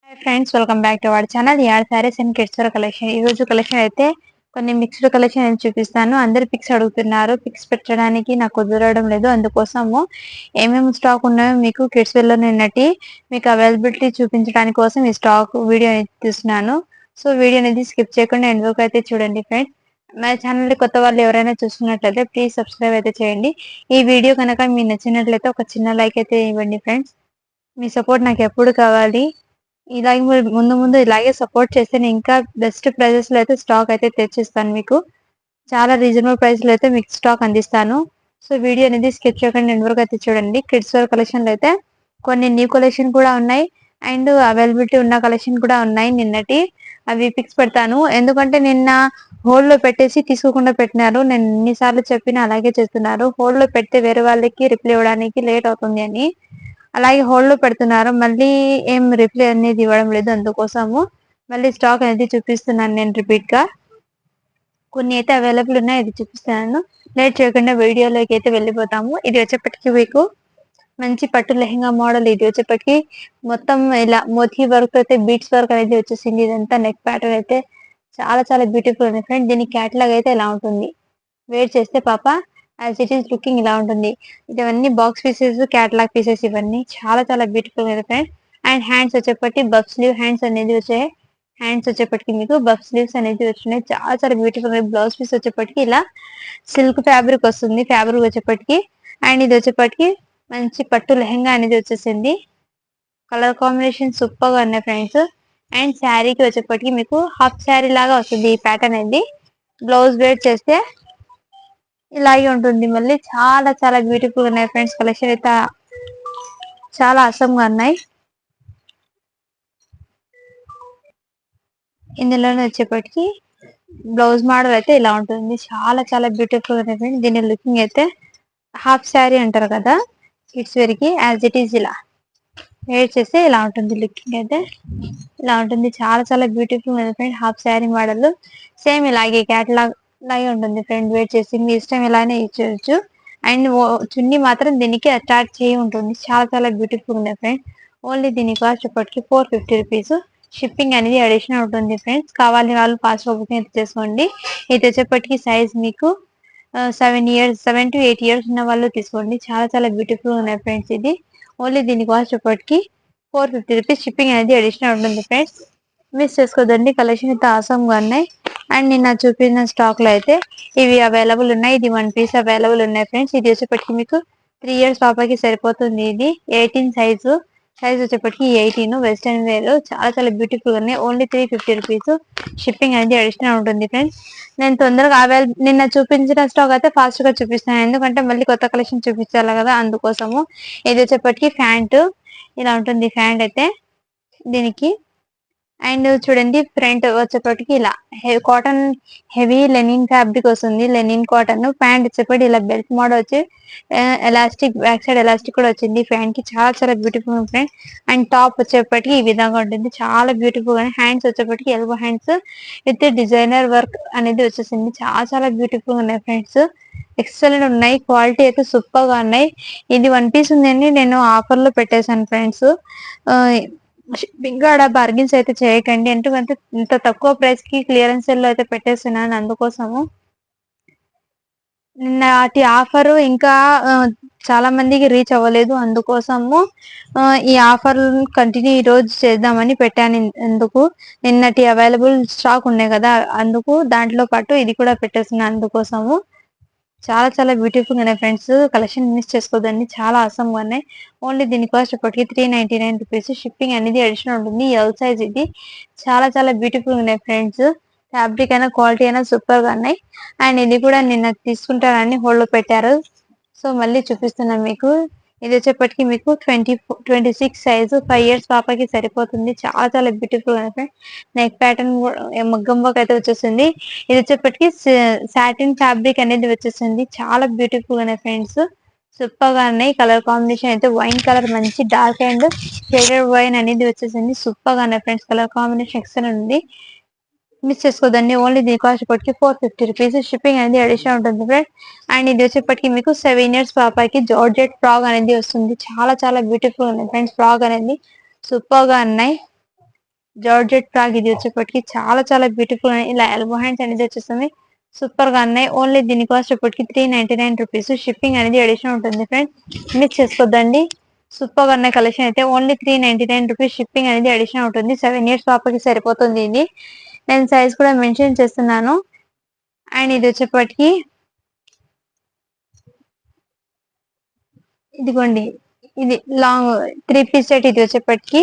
Hi friends, welcome back to our channel యార్ saris and kids wear collection. ఈ రోజు collection అయితే కొన్ని మిక్స్డ్ కలెక్షన్ నేను చూపిస్తాను. అందరు పిక్స్ అడుగుతున్నారు, పిక్స్ పెట్టడానికి నాకు కుదరడం లేదు. అందుకోసము ఏమేమి స్టాక్ ఉన్నాయో మీకు కిడ్స్ వేర్ లో నిన్నటి మీకు అవైలబిలిటీ చూపించడానికి కోసం ఈ స్టాక్ వీడియో తీస్తున్నాను. సో వీడియో అనేది స్కిప్ చేయకుండా ఎండ్ వరకు అయితే చూడండి ఫ్రెండ్స్. మా ఛానల్ కొత్త వాళ్ళు ఎవరైనా చూస్తున్నట్లయితే ప్లీజ్ సబ్స్క్రైబ్ అయితే చేయండి. ఈ వీడియో కనుక మీకు నచ్చినట్లయితే ఒక చిన్న లైక్ అయితే ఇవ్వండి ఫ్రెండ్స్. మీ సపోర్ట్ నాకు ఎప్పుడు కావాలి. ఇలాగే మీరు ముందు ముందు ఇలాగే సపోర్ట్ చేస్తే నేను ఇంకా బెస్ట్ ప్రైజెస్ లో అయితే స్టాక్ అయితే తెచ్చిస్తాను. మీకు చాలా రీజనబుల్ ప్రైస్ లో అయితే మీకు స్టాక్ అందిస్తాను. సో వీడియో అనేది స్కిప్ చేయకుండా ఎండ్ వరకు అయితే చూడండి. కిడ్స్ వేర్ కలెక్షన్ లో అయితే కొన్ని న్యూ కలెక్షన్ కూడా ఉన్నాయి అండ్ అవైలబిలిటీ ఉన్న కలెక్షన్ కూడా ఉన్నాయి. నిన్నటి అవి పిక్స్ పెడతాను, ఎందుకంటే నిన్న హోల్డ్ లో పెట్టేసి తీసుకోకుండా పెట్టినారు. నేను ఎన్నిసార్లు చెప్పినా అలాగే చేస్తున్నారు. హోల్డ్ లో పెడితే వేరే వాళ్ళకి రిప్లై ఇవ్వడానికి లేట్ అవుతుంది అని అలాగే హోల్డ్ లో పెడుతున్నారు. మళ్ళీ ఏం రిప్లై అనేది ఇవ్వడం లేదు. అందుకోసము మళ్ళీ స్టాక్ అనేది చూపిస్తున్నాను నేను రిపీట్ గా. కొన్ని అయితే అవైలబుల్ ఉన్నాయి, ఇది చూపిస్తాను. లేట్ చేయకుండా వీడియోలోకి అయితే వెళ్ళిపోతాము. ఇది వచ్చేప్పటికి మీకు మంచి పట్టు లెహంగా మోడల్. ఇది వచ్చేప్పటికి మొత్తం ఇలా మోతీ వర్క్ అయితే బీట్స్ వర్క్ అనేది వచ్చేసింది. ఇదంతా నెక్ ప్యాటర్న్ అయితే చాలా చాలా బ్యూటిఫుల్ ఉంది ఫ్రెండ్. దీని క్యాటలాగ్ అయితే ఇలా ఉంటుంది. వేర్ చేస్తే పాప యాజ్ ఇట్ ఈస్ లుకింగ్ ఇలా ఉంటుంది. ఇవన్నీ బాక్స్ పీసెస్, క్యాటలాగ్ పీసెస్, ఇవన్నీ చాలా చాలా బ్యూటిఫుల్ ఉంది ఫ్రెండ్. అండ్ హ్యాండ్స్ వచ్చేప్పటికి బఫ్ స్లీవ్ హ్యాండ్స్ అనేది వచ్చాయి. హ్యాండ్స్ వచ్చేప్పటికి మీకు బఫ్ స్లీవ్స్ అనేది వచ్చినాయి. చాలా చాలా బ్యూటిఫుల్. బ్లౌజ్ పీస్ వచ్చేప్పటికి ఇలా సిల్క్ ఫ్యాబ్రిక్ వస్తుంది. ఫ్యాబ్రిక్ వచ్చేప్పటికి అండ్ ఇది వచ్చేప్పటికి మంచి పట్టు లెహంగా అనేది వచ్చేసింది. కలర్ కాంబినేషన్ సూపర్ గా ఉన్నాయి ఫ్రెండ్స్. అండ్ శారీకి వచ్చేప్పటికి మీకు హాఫ్ శారీ లాగా వస్తుంది ఈ ప్యాటర్న్ అనేది. బ్లౌజ్ వేర్ చేస్తే ఇలాగే ఉంటుంది. మళ్ళీ చాలా చాలా బ్యూటిఫుల్ ఉన్నాయి ఫ్రెండ్స్. కలెక్షన్ అయితే చాలా అసంగా ఉన్నాయి. ఇందులోనే వచ్చేప్పటికి బ్లౌజ్ మోడల్ అయితే ఇలా ఉంటుంది. చాలా చాలా బ్యూటిఫుల్ ఉన్నాయి ఫ్రెండ్స్. దీని లుకింగ్ అయితే హాఫ్ శారీ అంటారు కదా కిడ్స్ వేర్ కి, యాజ్ ఇట్ ఈస్ ఇలా వేర్ చేస్తే ఇలా ఉంటుంది. లుకింగ్ అయితే ఇలా ఉంటుంది. చాలా చాలా బ్యూటిఫుల్ ఉంది friend. Half sari model same ఇలాగే క్యాటలాగ్ లాగే ఉంటుంది ఫ్రెండ్. వేర్ చేసి మీ ఇష్టం ఇలానే ఇచ్చేయచ్చు. అండ్ చున్నీ మాత్రం దీనికి అటాచ్ చేయి ఉంటుంది. చాలా చాలా బ్యూటిఫుల్ ఉంది ఫ్రెండ్. ఓన్లీ దీని కాస్ట్ ఇప్పటికి 450 రూపీస్. షిప్పింగ్ అనేది అడిషనల్ ఉంటుంది ఫ్రెండ్స్. కావాలని వాళ్ళు ఫాస్ట్ గా బుకింగ్ అయితే చేసుకోండి. ఇది వచ్చేప్పటికి సైజ్ మీకు 7 to 8 ఇయర్స్ ఉన్న వాళ్ళు తీసుకోండి. చాలా చాలా బ్యూటిఫుల్ ఉన్నాయి ఫ్రెండ్స్. ఇది ఓన్లీ దీని కాస్ట్ ఇప్పటికి 450 రూపీస్. షిప్పింగ్ అనేది అడిషనల్ ఉంటుంది ఫ్రెండ్స్. మిస్ చేసుకోదండి. కలెక్షన్ అయితే ఆసమ్ గా ఉన్నాయి. అండ్ నిన్న చూపిన స్టాక్ లో అయితే ఇవి అవైలబుల్ ఉన్నాయి. ఇది 1 పీస్ అవైలబుల్ ఉన్నాయి ఫ్రెండ్స్. ఇది వచ్చేప్పటికి మీకు 3 ఇయర్స్ పాపకి సరిపోతుంది. ఇది 18 సైజ్ వచ్చేప్పటికి 18 వెస్టర్న్ వేర్. చాలా చాలా బ్యూటిఫుల్ గా ఉన్నాయి. Only 350 rupees. షిప్పింగ్ అనేది అడిషనల్ ఉంటుంది ఫ్రెండ్స్. నేను తొందరగా నిన్న చూపించిన స్టాక్ అయితే ఫాస్ట్ గా చూపిస్తాను, ఎందుకంటే మళ్ళీ కొత్త కలెక్షన్ చూపించాలి కదా, అందుకోసము. ఇది వచ్చేప్పటికి ప్యాంట్ ఇలా ఉంటుంది. ప్యాంట్ అయితే దీనికి అండ్ చూడండి ఫ్రంట్ వచ్చేప్పటికి ఇలా కాటన్ హెవీ లెనిన్ ఫ్యాబ్రిక్ వస్తుంది. లెనిన్ కాటన్ ప్యాంట్ వచ్చేప్పటి ఇలా బెల్ట్ మోడల్ వచ్చి ఎలాస్టిక్ బ్యాక్ సైడ్ ఎలాస్టిక్ కూడా వచ్చింది. ఫ్యాంట్ కి చాలా చాలా బ్యూటిఫుల్ ఫ్రెండ్. అండ్ టాప్ వచ్చేప్పటికి ఈ విధంగా ఉంటుంది. చాలా బ్యూటిఫుల్ గా. హ్యాండ్స్ వచ్చేప్పటికి elbow hands with designer work అనేది వచ్చేసింది. చాలా చాలా బ్యూటిఫుల్ గా ఉన్నాయి ఫ్రెండ్స్. ఎక్సలెంట్ ఉన్నాయి. క్వాలిటీ అయితే సూపర్ గా ఉన్నాయి. ఇది 1 పీస్ ఉందని నేను ఆఫర్ లో పెట్టేశాను ఫ్రెండ్స్. షిప్పింగ్ కూడా బార్గెన్స్ అయితే చేయకండి, ఎందుకంటే ఇంత తక్కువ ప్రైస్ కి క్లియరెన్స్ సేల్ లో అయితే పెట్టేస్తున్నాను. అందుకోసము నాటి ఆఫర్ ఇంకా చాలా మందికి రీచ్ అవ్వలేదు. అందుకోసము ఈ ఆఫర్ కంటిన్యూ ఈ రోజు చేద్దామని పెట్టాను. ఎందుకు నిన్నటి అవైలబుల్ స్టాక్ ఉన్నాయి కదా, అందుకు దాంట్లో పాటు ఇది కూడా పెట్టేస్తున్నాను. అందుకోసము చాలా చాలా బ్యూటిఫుల్ ఉన్నాయి ఫ్రెండ్స్. Collection miss చేసుకోదండి. చాలా ఆసమ్ గా ఉన్నాయి. ఓన్లీ దీని కాస్ట్ ఇప్పటికి 399 రూపీస్. షిప్పింగ్ అనేది అడిషనల్ ఉంటుంది. ఎల్ సైజ్ ఇది. చాలా చాలా బ్యూటిఫుల్ ఉన్నాయి ఫ్రెండ్స్. ఫ్యాబ్రిక్ అయినా క్వాలిటీ అయినా సూపర్ గా ఉన్నాయి. అండ్ ఇది కూడా నిన్న తీసుకుంటారని హోల్డ్ లో పెట్టారు. సో మళ్ళీ చూపిస్తున్నాను మీకు. ఇది వచ్చేప్పటికి మీకు 26 సైజు 5 ఇయర్స్ పాపకి సరిపోతుంది. చాలా చాలా బ్యూటిఫుల్ గా ఉన్నాయి. నెక్ ప్యాటర్న్ మగ్గం వర్క్ అయితే వచ్చేసింది. ఇది వచ్చేప్పటికి సాటిన్ ఫ్యాబ్రిక్ అనేది వచ్చేసింది. చాలా బ్యూటిఫుల్ గా ఉన్నాయి ఫ్రెండ్స్. సూపర్ గా ఉన్నాయి. కలర్ కాంబినేషన్ అయితే వైన్ కలర్, మంచి డార్క్ అండ్ షేడెడ్ వైన్ అనేది వచ్చేసింది. సూపర్ గా ఉన్నాయి ఫ్రెండ్స్. కలర్ కాంబినేషన్ ఎక్సలెంట్ ఉంది. మిస్ చేసుకోదండి. ఓన్లీ దీని కాస్ట్ ఇప్పటికి 450 రూపీస్. షిప్పింగ్ అనేది అడిషనల్ ఉంటుంది ఫ్రెండ్స్. అండ్ ఇది వచ్చేప్పటికి మీకు 7 ఇయర్స్ పాపకి జార్జెట్ ఫ్రాక్ అనేది వస్తుంది. చాలా చాలా బ్యూటిఫుల్ ఉంది ఫ్రెండ్స్. ఫ్రాక్ అనేది సూపర్ గా ఉన్నాయి. జార్జెట్ ఫ్రాక్ ఇది వచ్చేప్పటికి చాలా చాలా బ్యూటిఫుల్ ఇలా ఎల్బో హ్యాండ్స్ అనేది వచ్చేస్తుంది. సూపర్ గా ఉన్నాయి. ఓన్లీ దీని కాస్ట్ ఇప్పటికి 399 రూపీస్. షిప్పింగ్ అనేది అడిషనల్ ఉంటుంది ఫ్రెండ్స్, మిస్ చేసుకోద్దండి. సూపర్ గా ఉన్న కలెక్షన్ అయితే ఓన్లీ 399 రూపీస్. షిప్పింగ్ అనేది అడిషనల్ ఉంటుంది. 7 ఇయర్స్ పాపకి సరిపోతుంది ఇది. నేను సైజ్ కూడా మెన్షన్ చేస్తున్నాను. అండ్ ఇది వచ్చేప్పటికి ఇదిగోండి, ఇది లాంగ్ 3 పీస్ సెట్. ఇది వచ్చేప్పటికి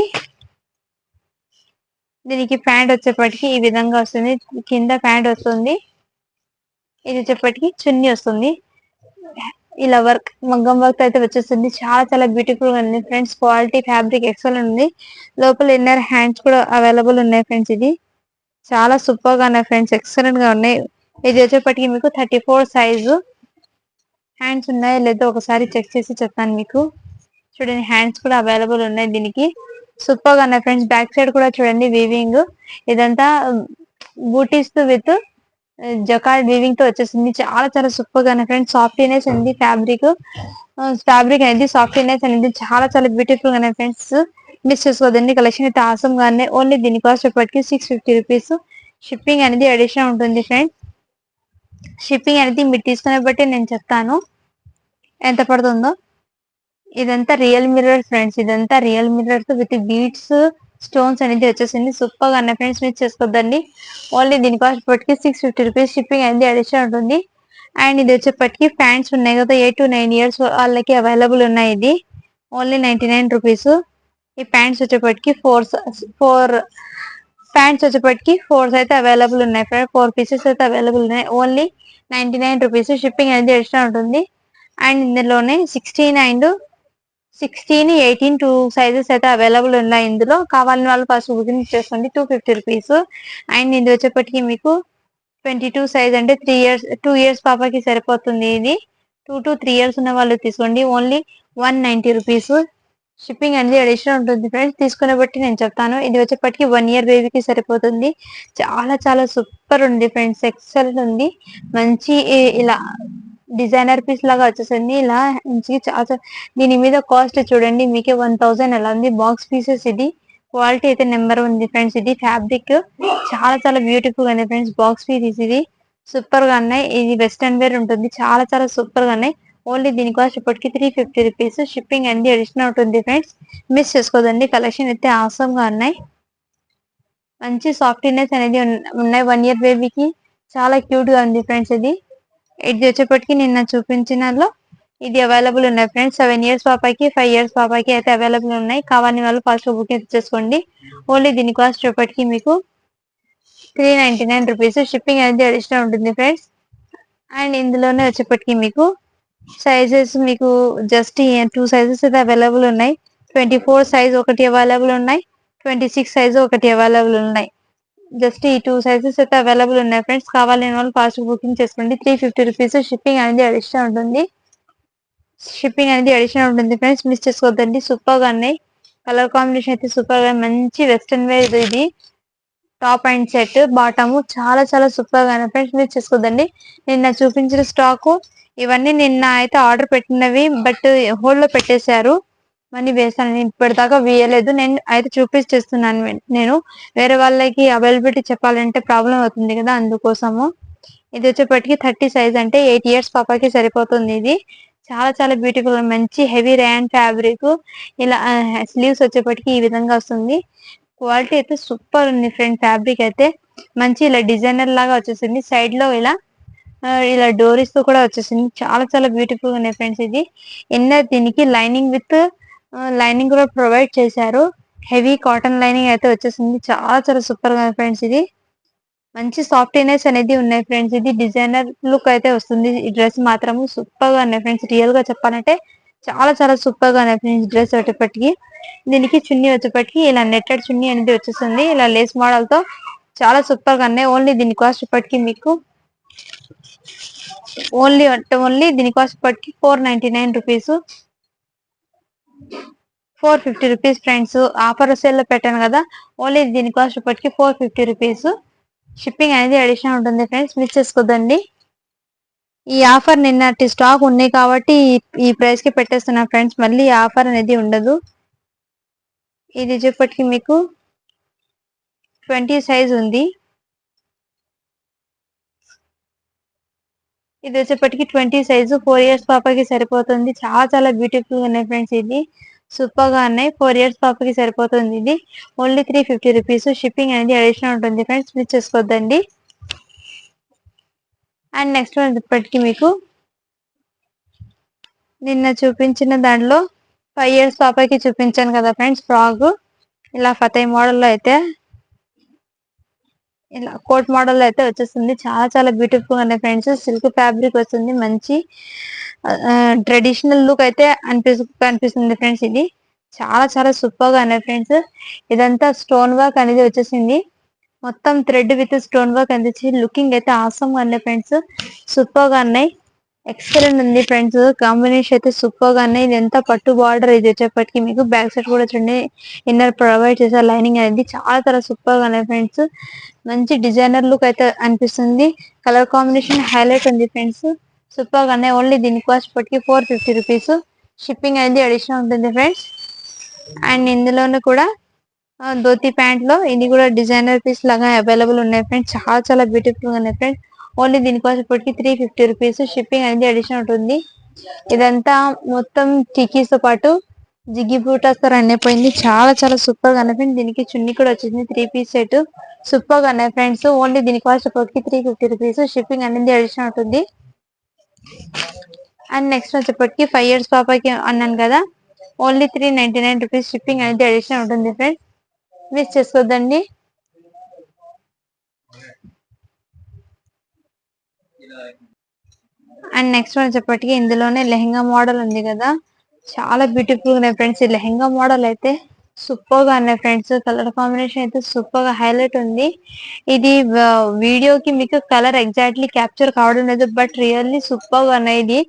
దీనికి ప్యాంట్ వచ్చేప్పటికి ఈ విధంగా వస్తుంది. కింద ప్యాంట్ వస్తుంది. ఇది వచ్చేప్పటికి చున్నీ వస్తుంది. ఇలా వర్క్ మగ్గం వర్క్ అయితే వచ్చేస్తుంది. చాలా చాలా బ్యూటిఫుల్ గా ఉంది ఫ్రెండ్స్. క్వాలిటీ ఫ్యాబ్రిక్ ఎక్సలెంట్ ఉంది. లోపల ఇన్నర్ హ్యాండ్స్ కూడా అవైలబుల్ ఉన్నాయి ఫ్రెండ్స్. ఇది చాలా సూపర్ గా ఉన్నాయి ఫ్రెండ్స్, ఎక్సలెంట్ గా ఉన్నాయి. ఇది వచ్చేప్పటికి మీకు 34 సైజు. హ్యాండ్స్ ఉన్నాయో లేదో ఒకసారి చెక్ చేసి చెప్తాను మీకు. చూడండి, హ్యాండ్స్ కూడా అవైలబుల్ ఉన్నాయి దీనికి. సూపర్ గా ఉన్నాయి ఫ్రెండ్స్. బ్యాక్ సైడ్ కూడా చూడండి వీవింగ్, ఇదంతా బూటీస్ విత్ జకార్డ్ వీవింగ్ తో వచ్చేసింది. చాలా చాలా సూపర్ గా ఉన్నాయి ఫ్రెండ్స్. సాఫ్ట్నెస్ ఉంది ఫ్యాబ్రిక్ అనేది, సాఫ్ట్నెస్ అనేది చాలా చాలా బ్యూటిఫుల్ గా ఉన్నాయి ఫ్రెండ్స్. మిస్ చేసుకోదండి. కలెక్షన్ అయితే ఆసం గానే. ఓన్లీ దీని కాస్ట్ ఇప్పటికి 650 రూపీస్. షిప్పింగ్ అనేది అడిషనల్ ఉంటుంది ఫ్రెండ్స్. షిప్పింగ్ అనేది మీరు తీసుకునే బట్టి నేను చెప్తాను ఎంత పడుతుందో. ఇదంతా రియల్ మిర్రర్ ఫ్రెండ్స్, ఇదంతా రియల్ మిర్రర్ తో విత్ బీడ్స్ స్టోన్స్ అనేది వచ్చేసింది. సూపర్ గా ఉన్నాయి ఫ్రెండ్స్, మిస్ చేసుకోద్దండి. ఓన్లీ దీని కాస్ట్ ఇప్పటికి 650 రూపీస్. షిప్పింగ్ అనేది అడిషనల్ ఉంటుంది. అండ్ ఇది వచ్చేప్పటికి ప్యాంట్స్ ఉన్నాయి కదా, 8 to 9 ఇయర్స్ వాళ్ళకి అవైలబుల్ ఉన్నాయి. ఇది ఓన్లీ 99 రూపీస్. ఈ ప్యాంట్స్ వచ్చేప్పటికి ఫోర్ ప్యాంట్స్ వచ్చేప్పటికి 4 అయితే అవైలబుల్ ఉన్నాయి ఫ్రెండ్. 4 పీసెస్ అయితే అవైలబుల్ ఉన్నాయి. Only 99 rupees. షిప్పింగ్ అనేది ఎక్స్ట్రా ఉంటుంది. అండ్ ఇందులోనే 16 అండ్ 18 2 సైజెస్ అయితే అవైలబుల్ ఉన్నాయి. ఇందులో కావాలని వాళ్ళు ఫస్ట్ బుకింగ్ చేసుకోండి. 250 రూపీస్. అండ్ ఇది వచ్చేప్పటికి మీకు 22 సైజ్ అంటే 2 ఇయర్స్ పాపకి సరిపోతుంది. ఇది 2 to 3 ఇయర్స్ ఉన్న వాళ్ళు తీసుకోండి. Only 190 rupees. షిప్పింగ్ అనేది అడిషనల్ ఉంటుంది ఫ్రెండ్స్, తీసుకునే బట్టి నేను చెప్తాను. ఇది వచ్చేప్పటికి 1 ఇయర్ బేబీకి సరిపోతుంది. చాలా చాలా సూపర్ ఉంది ఫ్రెండ్స్, ఎక్సలెంట్ ఉంది. మంచి ఇలా డిజైనర్ పీస్ లాగా వచ్చేసింది. ఇలా మంచిగా చాలా. దీని మీద కాస్ట్ చూడండి, మీకే 1000 ఎలా ఉంది. Box pieces. ఇది క్వాలిటీ అయితే నెంబర్ ఉంది ఫ్రెండ్స్. ఇది ఫ్యాబ్రిక్ చాలా చాలా బ్యూటిఫుల్ గా ఉంది ఫ్రెండ్స్. బాక్స్ పీస్ ఇది సూపర్ గా ఉన్నాయి. ఇది వెస్టర్న్ వేర్ ఉంటుంది. చాలా చాలా సూపర్ గా ఉన్నాయి. ఓన్లీ దీని కాస్ట్ ఇప్పటికి 350 రూపీస్. షిప్పింగ్ అనేది అడిషనల్ ఉంటుంది ఫ్రెండ్స్, మిస్ చేసుకోదండి. కలెక్షన్ అయితే ఆసమ్ గా ఉన్నాయి. మంచి సాఫ్ట్నెస్ అనేది ఉన్నాయి. 1 ఇయర్ బేబీకి చాలా క్యూట్ గా ఉంది ఫ్రెండ్స్. ఇది వచ్చేప్పటికి నిన్న చూపించినలో ఇది అవైలబుల్ ఉన్నాయి ఫ్రెండ్స్. 7 ఇయర్స్ పాపకి 5 ఇయర్స్ పాపకి అయితే అవైలబుల్ ఉన్నాయి. కావాలని వాళ్ళు ఫాస్ట్ బుకింగ్ చేసుకోండి. ఓన్లీ దీని కాస్ట్ ఇప్పటికి మీకు 399 రూపీస్. షిప్పింగ్ అనేది అడిషనల్ ఉంటుంది ఫ్రెండ్స్. అండ్ ఇందులోనే వచ్చేప్పటికి మీకు సైజెస్ మీకు జస్ట్ 2 సైజెస్ అయితే అవైలబుల్ ఉన్నాయి. 24 సైజ్ ఒకటి అవైలబుల్ ఉన్నాయి. 26 సైజ్ ఒకటి అవైలబుల్ ఉన్నాయి. జస్ట్ ఈ 2 సైజెస్ అయితే అవైలబుల్ ఉన్నాయి ఫ్రెండ్స్. కావాలని వాళ్ళు ఫాస్ట్ బుకింగ్ చేసుకోండి. 350 రూపీస్. షిప్పింగ్ అనేది అడిషనల్ ఉంటుంది. ఫ్రెండ్స్, మిస్ చేసుకోవద్దండి. సూపర్ గా ఉన్నాయి. కలర్ కాంబినేషన్ అయితే సూపర్ గా, మంచి వెస్టర్న్ వేర్. ఇది టాప్ అండ్ సెట్ బాటమ్ చాలా చాలా సూపర్ గా ఉన్నాయి ఫ్రెండ్స్, మిస్ చేసుకోవద్దండి. నిన్న చూపించిన స్టాక్ ఇవన్నీ నిన్న అయితే ఆర్డర్ పెట్టినవి, బట్ హోల్డ్ లో పెట్టేశారు. మనీ వేసాను, ఇప్పటిదాకా వేయలేదు. నేను అయితే చూపించేస్తున్నాను. నేను వేరే వాళ్ళకి అవైలబిలిటీ చెప్పాలంటే ప్రాబ్లం అవుతుంది కదా, అందుకోసము. ఇది వచ్చేప్పటికి 30 సైజ్ అంటే 8 ఇయర్స్ పాపకి సరిపోతుంది. ఇది చాలా చాలా బ్యూటిఫుల్, మంచి హెవీ ర్యాన్ ఫ్యాబ్రిక్. ఇలా స్లీవ్స్ వచ్చేప్పటికి ఈ విధంగా వస్తుంది. క్వాలిటీ అయితే సూపర్ ఉంది ఫ్రెండ్. ఫ్యాబ్రిక్ అయితే మంచి ఇలా డిజైనర్ లాగా వచ్చేసింది. సైడ్ లో ఇలా డోరీస్ తో కూడా వచ్చేసింది. చాలా చాలా బ్యూటిఫుల్ గా ఉన్నాయి ఫ్రెండ్స్. ఇది దీనికి లైనింగ్ కూడా ప్రొవైడ్ చేశారు. హెవీ కాటన్ లైనింగ్ అయితే వచ్చేసింది. చాలా చాలా సూపర్ గా ఫ్రెండ్స్. ఇది మంచి సాఫ్ట్నెస్ అనేది ఉన్నాయి ఫ్రెండ్స్. ఇది డిజైనర్ లుక్ అయితే వస్తుంది. ఈ డ్రెస్ మాత్రము సూపర్ గా ఉన్నాయి ఫ్రెండ్స్. రియల్ గా చెప్పాలంటే చాలా చాలా సూపర్ గా ఉన్నాయి ఫ్రెండ్స్. డ్రెస్ వచ్చేప్పటికి దీనికి చున్నీ వచ్చేప్పటికి ఇలా నెట్టెడ్ చున్నీ అనేది వచ్చేసింది. ఇలా లేస్ మోడల్ తో చాలా సూపర్ గా ఉన్నాయి. ఓన్లీ దీని కాస్ట్ ఇప్పటికి మీకు ఓన్లీ దీని కాస్ట్ ఇప్పటికి 499 rupees. 450 rupees friends. Offer sale లో పెట్టాను కదా, ఓన్లీ దీని కాస్ట్ ఇప్పటికి 450 రూపీస్. షిప్పింగ్ అనేది అడిషనల్ ఉంటుంది ఫ్రెండ్స్, మిస్ చేసుకోదండి. ఈ ఆఫర్ నిన్నటి స్టాక్ ఉన్నాయి కాబట్టి ఈ ప్రైస్ కి పెట్టేస్తున్నా ఫ్రెండ్స్. మళ్ళీ ఆఫర్ అనేది ఉండదు. ఇది చెప్పటికి మీకు 20 సైజ్ ఉంది. ఇది వచ్చేప్పటికి 20 సైజు 4 ఇయర్స్ పాపకి సరిపోతుంది. చాలా బ్యూటిఫుల్ గా ఉన్నాయి ఫ్రెండ్స్. ఇది సూపర్ గా ఉన్నాయి. 4 ఇయర్స్ పాపకి సరిపోతుంది. ఇది ఓన్లీ 350 రూపీస్. షిప్పింగ్ అనేది అడిషనల్ ఉంటుంది ఫ్రెండ్స్, మిస్ చేసుకోవద్దండి. అండ్ నెక్స్ట్ వచ్చేప్పటికి మీకు నిన్న చూపించిన దాంట్లో 5 ఇయర్స్ పాపకి చూపించాను కదా ఫ్రెండ్స్, ఫ్రాక్ ఇలా ఫతయ్ మోడల్లో అయితే ఇలా కోట్ మోడల్ అయితే వచ్చేస్తుంది. చాలా బ్యూటిఫుల్ గా ఫ్రెండ్స్. సిల్క్ ఫ్యాబ్రిక్ వస్తుంది. మంచి ట్రెడిషనల్ లుక్ అయితే కనిపిస్తుంది ఫ్రెండ్స్. ఇది చాలా సూపర్ గా ఉన్నాయి ఫ్రెండ్స్. ఇదంతా స్టోన్ వర్క్ అనేది వచ్చేసింది. మొత్తం థ్రెడ్ విత్ స్టోన్ వర్క్ అందించి లుకింగ్ అయితే ఆసమ్ గా ఉన్నాయి ఫ్రెండ్స్. సూపర్ గా ఉన్నాయి. ఎక్సలెంట్ ఉంది ఫ్రెండ్స్. కాంబినేషన్ అయితే సూపర్ గా ఉన్నాయి. ఇది ఎంత పట్టు బార్డర్. ఇది వచ్చేప్పటికి మీకు బ్యాక్ సైడ్ కూడా చూడండి, ఇన్నర్ ప్రొవైడ్ చేశారు లైనింగ్ అనేది. చాలా సూపర్ గా ఉన్నాయి ఫ్రెండ్స్. మంచి డిజైనర్ లుక్ అయితే అనిపిస్తుంది. కలర్ కాంబినేషన్ హైలైట్ ఉంది ఫ్రెండ్స్. సూపర్ గా ఉన్నాయి. ఓన్లీ దీని కాస్ట్ పట్టుకి 450 రూపీస్. షిప్పింగ్ అనేది అడిషనల్ ఉంటుంది ఫ్రెండ్స్. అండ్ ఇందులోనే కూడా ధోతి ప్యాంట్ లో ఇది కూడా డిజైనర్ పీస్ లాగా అవైలబుల్ ఉన్నాయి ఫ్రెండ్స్. చాలా బ్యూటిఫుల్ గా ఉన్నాయి ఫ్రెండ్స్. ఓన్లీ దీని కాస్ట్ ఇప్పటికి 350 రూపీస్. షిప్పింగ్ అనేది అడిషనల్ ఉంటుంది. ఇదంతా మొత్తం టికీస్ తో పాటు జిగ్గి బూటాస్ తో రన్ అయిపోయింది. చాలా సూపర్ గా ఉన్నాయి ఫ్రెండ్స్. దీనికి చున్నీ కూడా వచ్చింది. 3 పీస్ సెట్ సూపర్ గా ఉన్నాయి ఫ్రెండ్స్. ఓన్లీ దీని కాస్ట్ ఇప్పటికి 350 రూపీస్. షిప్పింగ్ అనేది అడిషనల్ ఉంటుంది. అండ్ నెక్స్ట్ వచ్చేప్పటికి 5 ఇయర్స్ పాపకి అన్నాను కదా, ఓన్లీ 399 రూపీస్. షిప్పింగ్ అనేది అడిషనల్ ఉంటుంది ఫ్రెండ్స్, మిస్ చేసుకోవద్దండి. అండ్ నెక్స్ట్ వచ్చేప్పటికి ఇందులోనే లెహంగా మోడల్ ఉంది కదా, చాలా బ్యూటిఫుల్ గా ఉన్నాయి ఫ్రెండ్స్. ఈ లెహంగా మోడల్ అయితే సూపర్ గా ఉన్నాయి ఫ్రెండ్స్. కలర్ కాంబినేషన్ అయితే సూపర్ గా హైలైట్ ఉంది. ఇది వీడియోకి మీకు కలర్ ఎగ్జాక్ట్లీ క్యాప్చర్ కావడం లేదు, బట్ రియల్లీ సూపర్ గా ఉన్నాయి. ఇది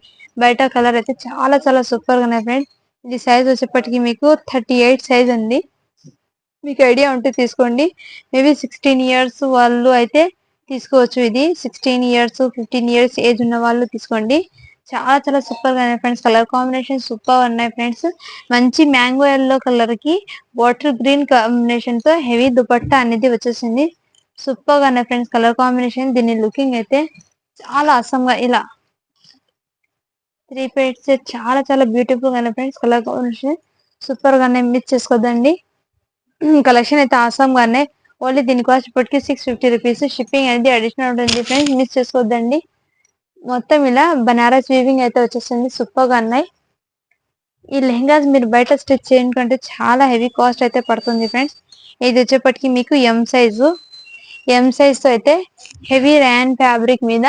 బయట కలర్ అయితే చాలా సూపర్ గా ఉన్నాయి ఫ్రెండ్స్. ఇది సైజ్ వచ్చేప్పటికి మీకు 38 సైజ్ ఉంది. మీకు ఐడియా ఉంటే తీసుకోండి. మేబీ 16 ఇయర్స్ వాళ్ళు అయితే తీసుకోవచ్చు. ఇది 16 ఇయర్స్ 15 ఇయర్స్ ఏజ్ ఉన్న వాళ్ళు తీసుకోండి. చాలా సూపర్ గా ఉన్నాయి ఫ్రెండ్స్. కలర్ కాంబినేషన్ సూపర్ ఉన్నాయి ఫ్రెండ్స్. మంచి మ్యాంగో ఎల్లో కలర్ కి వాటర్ గ్రీన్ కాంబినేషన్ తో హెవీ దుపట్టా అనేది వచ్చేసింది. సూపర్ గా ఉన్నాయి ఫ్రెండ్స్ కలర్ కాంబినేషన్. దీని లుకింగ్ అయితే చాలా అసంగా ఇలా 3 పేర్స్ చాలా బ్యూటిఫుల్ గా ఉన్నాయి ఫ్రెండ్స్. కలర్ కాంబినేషన్ సూపర్ గానే మిస్ చేసుకోవద్దండి. కలెక్షన్ అయితే ఆసమ్ గానే. ఓన్లీ దీని కాస్ట్ ఇప్పటికి 650 రూపీస్. షిప్పింగ్ అనేది అడిషనల్ ఉంటుంది ఫ్రెండ్స్, మిస్ చేసుకోవద్దండి. మొత్తం ఇలా బనారస్ వీవింగ్ అయితే వచ్చేసింది. సూపర్ గా ఉన్నాయి. ఈ లెహంగాస్ మీరు బయట స్టిచ్ చేయకుంటే చాలా హెవీ కాస్ట్ అయితే పడుతుంది ఫ్రెండ్స్. ఇది వచ్చేప్పటికి మీకు ఎం సైజ్ తో అయితే హెవీ ర్యాన్ ఫ్యాబ్రిక్ మీద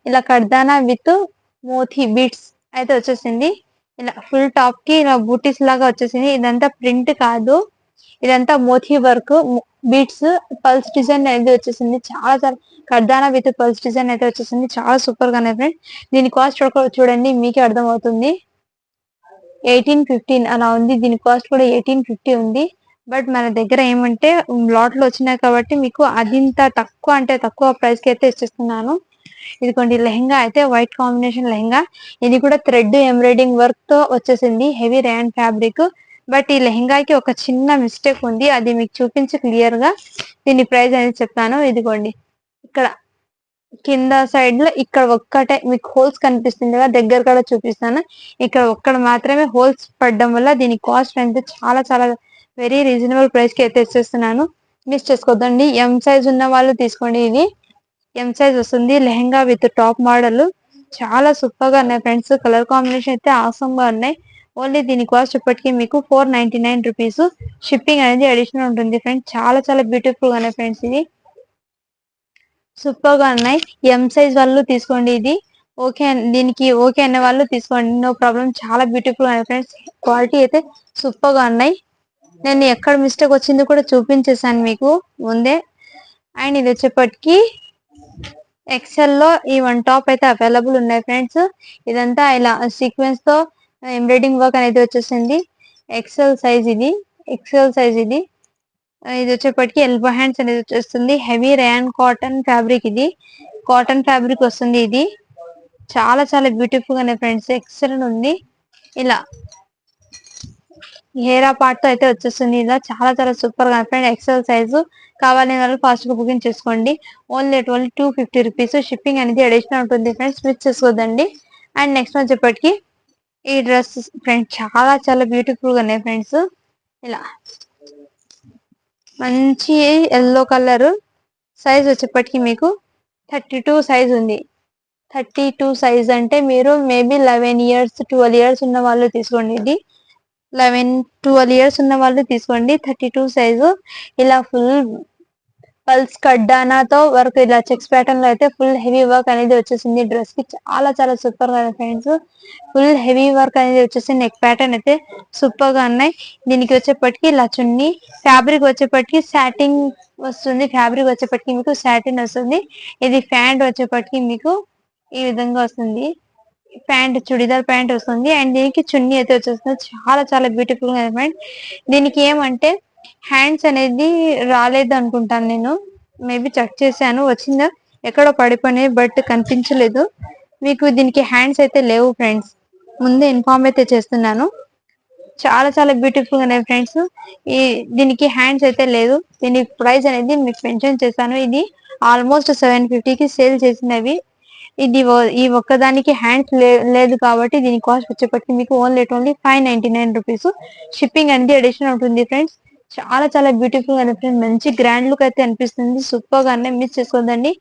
ఇలా కర్దానా విత్ మోతీ బీట్స్ అయితే వచ్చేసింది. ఇలా ఫుల్ టాప్ కి ఇలా బూటీస్ లాగా వచ్చేసింది. ఇదంతా ప్రింట్ కాదు, ఇదంతా మోతీ వర్క్ బీట్స్ పల్స్ డిజైన్ అనేది వచ్చేసింది. చాలా కర్దానా విత్ పల్స్ డిజైన్ అయితే వచ్చేసింది. చాలా సూపర్ గా ఉన్నాయి ఫ్రెండ్స్. దీని కాస్ట్ చూడండి, మీకే అర్థం అవుతుంది. 1815 అలా ఉంది. దీని కాస్ట్ కూడా 1850 ఉంది. బట్ మన దగ్గర ఏమంటే లాట్ లో వచ్చినాయి కాబట్టి మీకు అదింత తక్కువ అంటే తక్కువ ప్రైస్ కి అయితే ఇచ్చేస్తున్నాను. ఇదిగోండి లెహంగా అయితే వైట్ కాంబినేషన్ లెహంగా. ఇది కూడా థ్రెడ్ ఎంబ్రాయిడింగ్ వర్క్ తో వచ్చేసింది. Heavy rayon fabric. బట్ ఈ లెహంగాకి ఒక చిన్న మిస్టేక్ ఉంది, అది మీకు చూపించి క్లియర్ గా దీని ప్రైస్ అనేది చెప్తాను. ఇదిగోండి ఇక్కడ కింద సైడ్ లో ఇక్కడ ఒక్కటే మీకు హోల్స్ కనిపిస్తుంది కదా, దగ్గర కూడా చూపిస్తాను. ఇక్కడ ఒక్కడ మాత్రమే హోల్స్ పడడం వల్ల దీని కాస్ట్ అయితే చాలా వెరీ రీజనబుల్ ప్రైస్ కి అయితే ఇచ్చేస్తున్నాను, మిస్ చేసుకోవద్దండి. ఎం సైజ్ ఉన్న వాళ్ళు తీసుకోండి. ఇది ఎం సైజ్ వస్తుంది. లెహంగా విత్ టాప్ మోడల్ చాలా సూపర్ గా ఉన్నాయి ఫ్రెండ్స్. కలర్ కాంబినేషన్ అయితే ఆసమ్ గా ఉన్నాయి. ఓన్లీ దీని కాస్ట్ ఇప్పటికీ మీకు 499 రూపీస్. షిప్పింగ్ అనేది అడిషనల్ ఉంటుంది ఫ్రెండ్స్. చాలా బ్యూటిఫుల్ గా ఉన్నాయి ఫ్రెండ్స్. ఇది సూపర్ గా ఉన్నాయి. ఎం సైజ్ వాళ్ళు తీసుకోండి. ఇది ఓకే, దీనికి ఓకే అనే వాళ్ళు తీసుకోండి, నో ప్రాబ్లం. చాలా బ్యూటిఫుల్ గా ఫ్రెండ్స్. క్వాలిటీ అయితే సూపర్ గా ఉన్నాయి. నేను ఎక్కడ మిస్టేక్ వచ్చింది కూడా చూపించేసాను మీకు ముందే. అండ్ ఇది వచ్చేప్పటికి ఎక్సెల్ లో ఈ వన్ టాప్ అయితే అవైలబుల్ ఉన్నాయి ఫ్రెండ్స్. ఇదంతా ఇలా సీక్వెన్స్ తో ఎంబ్రాయిడింగ్ వర్క్ అనేది వచ్చేసింది. ఎక్సెల్ సైజ్ ఇది. ఇది వచ్చేప్పటికి ఎల్బో హ్యాండ్స్ అనేది వచ్చేస్తుంది. Heavy rayon cotton fabric. ఇది కాటన్ ఫ్యాబ్రిక్ వస్తుంది. ఇది చాలా బ్యూటిఫుల్ గా ఫ్రెండ్స్. ఎక్సలెంట్ ఉంది. ఇలా హెయిర్ పార్ట్ తో అయితే వచ్చేస్తుంది. ఇలా చాలా చాలా సూపర్ గా ఫ్రెండ్. ఎక్సెల్ సైజు కావాలని వాళ్ళు ఫాస్ట్ గా బుకింగ్ చేసుకోండి. Only 250 rupees. షిప్పింగ్ అనేది అడిషనల్ ఉంటుంది ఫ్రెండ్స్, మిస్ చేసుకోవద్దండి. అండ్ నెక్స్ట్ వచ్చేప్పటికి ఈ డ్రెస్ ఫ్రెండ్స్ చాలా చాలా బ్యూటిఫుల్ గా ఉన్నాయి ఫ్రెండ్స్. ఇలా మంచి ఎల్లో కలర్, సైజ్ వచ్చేప్పటికి మీకు 32 సైజ్ ఉంది. 32 సైజ్ అంటే మీరు మేబీ 11 ఇయర్స్ 12 ఇయర్స్ ఉన్న వాళ్ళు తీసుకోండి. ఇది 11-12 ఇయర్స్ ఉన్న వాళ్ళు తీసుకోండి. 32 సైజు. ఇలా ఫుల్ పల్స్ కడ్డానాతో వర్క్, ఇలా చెక్స్ ప్యాటర్న్ లో అయితే ఫుల్ హెవీ వర్క్ అనేది వచ్చేసింది. డ్రెస్ కి చాలా చాలా సూపర్ గా ఫ్రెండ్స్. ఫుల్ హెవీ వర్క్ అనేది వచ్చేసి నెక్ ప్యాటర్న్ అయితే సూపర్ గా ఉన్నాయి. దీనికి వచ్చేప్పటికి ఇలా చున్నీ, ఫ్యాబ్రిక్ వచ్చేప్పటికి సాటిన్ వస్తుంది. ఫ్యాబ్రిక్ వచ్చేప్పటికి మీకు సాటిన్ వస్తుంది. ఇది ప్యాంట్ వచ్చేప్పటికి మీకు ఈ విధంగా వస్తుంది. ప్యాంట్ చుడిదార్ ప్యాంట్ వస్తుంది. అండ్ దీనికి చున్నీ అయితే వచ్చేస్తుంది. చాలా చాలా బ్యూటిఫుల్ గా ఫ్రెండ్. దీనికి ఏమంటే హ్యాండ్స్ అనేది రాలేదు అనుకుంటాను, నేను మేబీ చెక్ చేశాను వచ్చిందా ఎక్కడో పడిపోయినాయి బట్ కనిపించలేదు. మీకు దీనికి హ్యాండ్స్ అయితే లేవు ఫ్రెండ్స్, ముందే ఇన్ఫార్మ్ అయితే చేస్తున్నాను. చాలా చాలా బ్యూటిఫుల్ గా ఫ్రెండ్స్. ఈ దీనికి హ్యాండ్స్ అయితే లేదు. దీని ప్రైస్ అనేది మీకు మెన్షన్ చేశాను. ఇది ఆల్మోస్ట్ 750కి సేల్ చేసినవి. ఇది ఈ ఒక్కదానికి హ్యాండ్స్ లేదు కాబట్టి దీని కాస్ట్ వచ్చేప్పటికి మీకు ఓన్లీ 599 రూపీస్. షిప్పింగ్ అనేది అడిషనల్ ఉంటుంది ఫ్రెండ్స్. చాలా చాలా బ్యూటిఫుల్ గా ఫ్రెండ్స్. మంచి గ్రాండ్ లుక్ అయితే అనిపిస్తుంది. సూపర్ గానే మిస్ చేసుకోదండి.